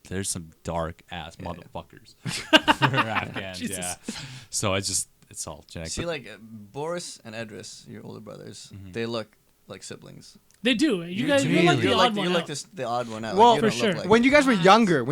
there's some dark ass motherfuckers for Afghans. Jesus. Yeah, so it's all genetic. See, like Boris and Edris, your older brothers, they look like siblings. They do. You guys, you're like the You're odd like, one you're out. like this, the odd one out. Well, like, you for don't look sure. Like, When you guys were younger,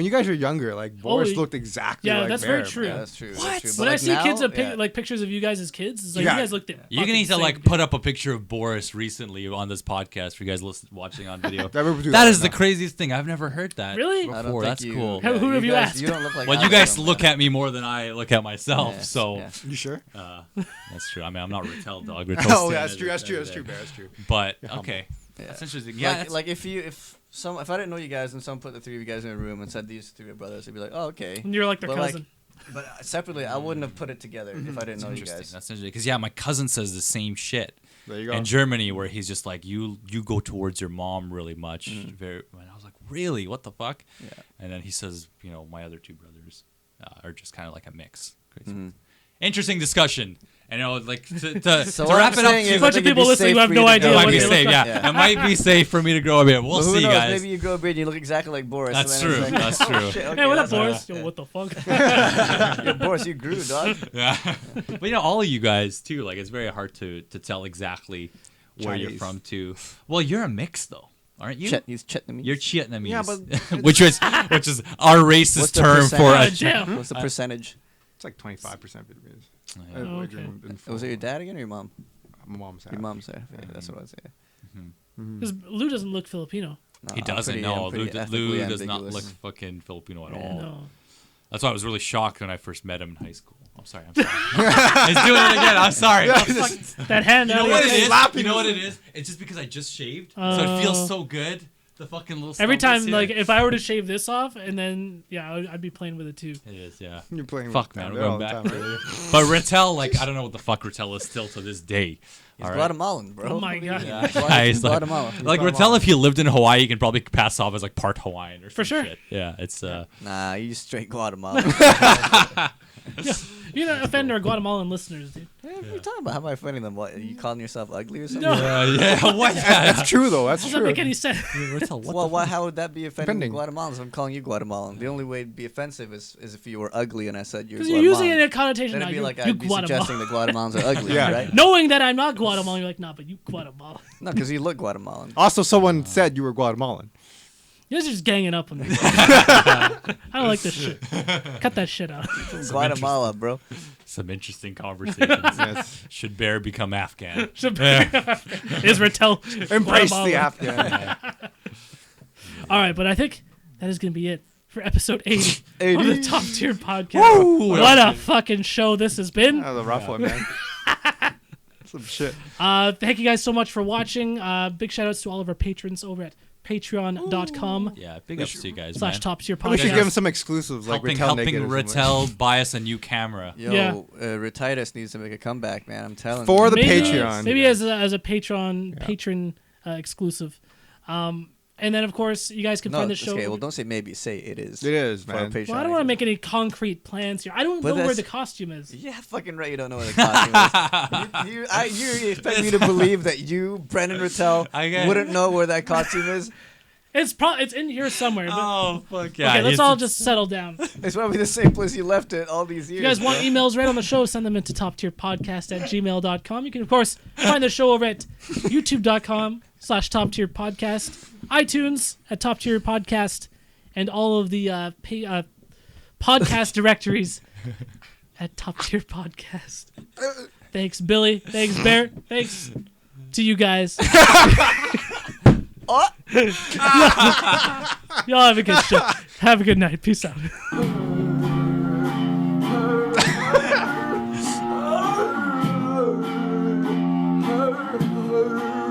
like Boris Oh, looked exactly yeah, like that's Behr, very true. yeah, that's true. What? That's true. But When I like see now, kids yeah. like pictures of you guys as kids, it's like Yeah. you guys looked the You're gonna need to fucking like same. put up a picture of Boris recently on this podcast for you guys watching on video. That we would do That that is the now. craziest thing. I've never heard that. Really? Before. I don't think That's you, cool. Who have you guys, asked? You don't look like. Well, you either guys of them, look yeah. at me more than I look at myself, Yeah, so yeah. You sure? that's true. I mean, I'm not Retel dog. Oh, yeah, that's true. That's true. That's true. Bear, that's true. But You're humble. okay, Yeah. that's interesting. Yeah, Like, like if I didn't know you guys and someone put the three of you guys in a room and said these three are brothers, I'd be like, oh, okay. And you're like their But, like, cousin. But separately, I wouldn't have put it together if I didn't know you interesting. guys. That's interesting. Because yeah, my cousin says the same shit There you go. in Germany, where he's just like, you go towards your mom really much. Very. And I was like, really? What the fuck? Yeah. And then he says, my other two brothers are just kind of like a mix. Crazy. Mhm. Interesting discussion. And like to So to what wrap I'm it up. saying To, is, A bunch I of think it'd people be listening safe who have for no you to idea it go what might they be look safe, like. yeah. It might be safe for me to grow a beard. We'll But who see, knows? guys. Maybe you grow a beard and you look exactly like Boris. That's and then true. it's like, That's oh, true. shit, okay, Hey, what up, that's all Boris? right. Yo, what the fuck? Yeah, Boris, you grew, dog. Yeah, but all of you guys too. Like, it's very hard to tell exactly where you're Chinese. from too. Well, you're a mix though, aren't you? He's Vietnamese. You're Vietnamese. Yeah, but which is our racist What's the term for a. God damn. What's the percentage? It's like 25% Vietnamese. Yeah. Oh, okay. Was it your dad again or your mom? My mom's half. Your mom's there. Yeah, that's what I was saying. Because Lou doesn't look Filipino. No, He I'm doesn't. pretty- No, I'm pretty Lou ethnically does not look ambiguous. fucking Filipino at Yeah. all. No. That's why I was really shocked when I first met him in high school. I'm sorry. He's doing it again. I'm sorry. That hand You out know of what your it face. is? Slapping You know what you. it is? It's just because I just shaved, so it feels so good. The fucking little. Every stubbles time, here. like, if I were to shave this off, and then, yeah, I'd be playing with it too. It is, yeah. You're playing Fuck, with man, them we're all going the back. time, right? But Retel, like, I don't know what the fuck Retel is still to this day. He's All right. Guatemalan, bro. Oh my God. Yeah. He's He's like, Guatemala. like Retel, if he lived in Hawaii, he can probably pass off as like part Hawaiian or For some sure. shit. Yeah, it's Nah, you straight Guatemala. You're not offending our Guatemalan listeners, dude. What are you talking about? How am I offending them? What, are you calling yourself ugly or something? No. yeah. What? Yeah. That's true though. That's Doesn't true. make any sense. Retel, what Well, the how would that be offending Offending. Guatemalans if I'm calling you Guatemalan? The only way it'd be offensive is if you were ugly and I said you're Because Guatemalan. you're using it in a connotation. Then Now, it'd be you like you I'd be suggesting Guatemalan. that Guatemalans are ugly, Yeah. right? Knowing that I'm not Guatemalan, you're like, nah, but you Guatemalan. No, because you look Guatemalan. Also, someone said you were Guatemalan. You guys are just ganging up on me. I don't like this shit. Cut that shit out. Guatemala, bro. Some interesting conversations. Yes. Should Behr become Afghan? Is Retel Embrace Guatemalan. the Afghan. All right, but I think that is going to be it for episode 80 of the Top Tier Podcast. Woo! What a fucking show this has been. That was a rough one, man. Some shit. Thank you guys so much for watching. Big shout outs to all of our patrons over at patreon.com/top Yeah, big ups to you guys, tier man. We should podcast. give him some exclusives, like Helping Retel naked or something. Retel buy us a new camera. Yo, Yeah. Retitus needs to make a comeback, man. I'm telling For you. the maybe, Patreon. Maybe as a patron exclusive. And then, of course, you guys can No, find the show. okay, well, don't say maybe. Say it is. It is, For our man. Patreon. Well, I don't want to make any concrete plans here. I don't But know where that's- the costume is. Yeah, fucking right. You don't know what the costume is. You expect me to believe that you, Brendan Rattel, Okay. wouldn't know where that costume is? It's in here somewhere. But, Oh fuck yeah! okay, let's all just settle down. It's probably the same place you left it all these years. If you guys want emails right on the show, send them into toptierpodcast@gmail.com. You can, of course, find the show over at youtube.com/toptierpodcast, iTunes at Top Tier Podcast, and all of the podcast directories at Top Tier Podcast. Thanks, Billy. Thanks, Bear. Thanks to you guys. Y'all have a good show. Have a good night. Peace out. Oh,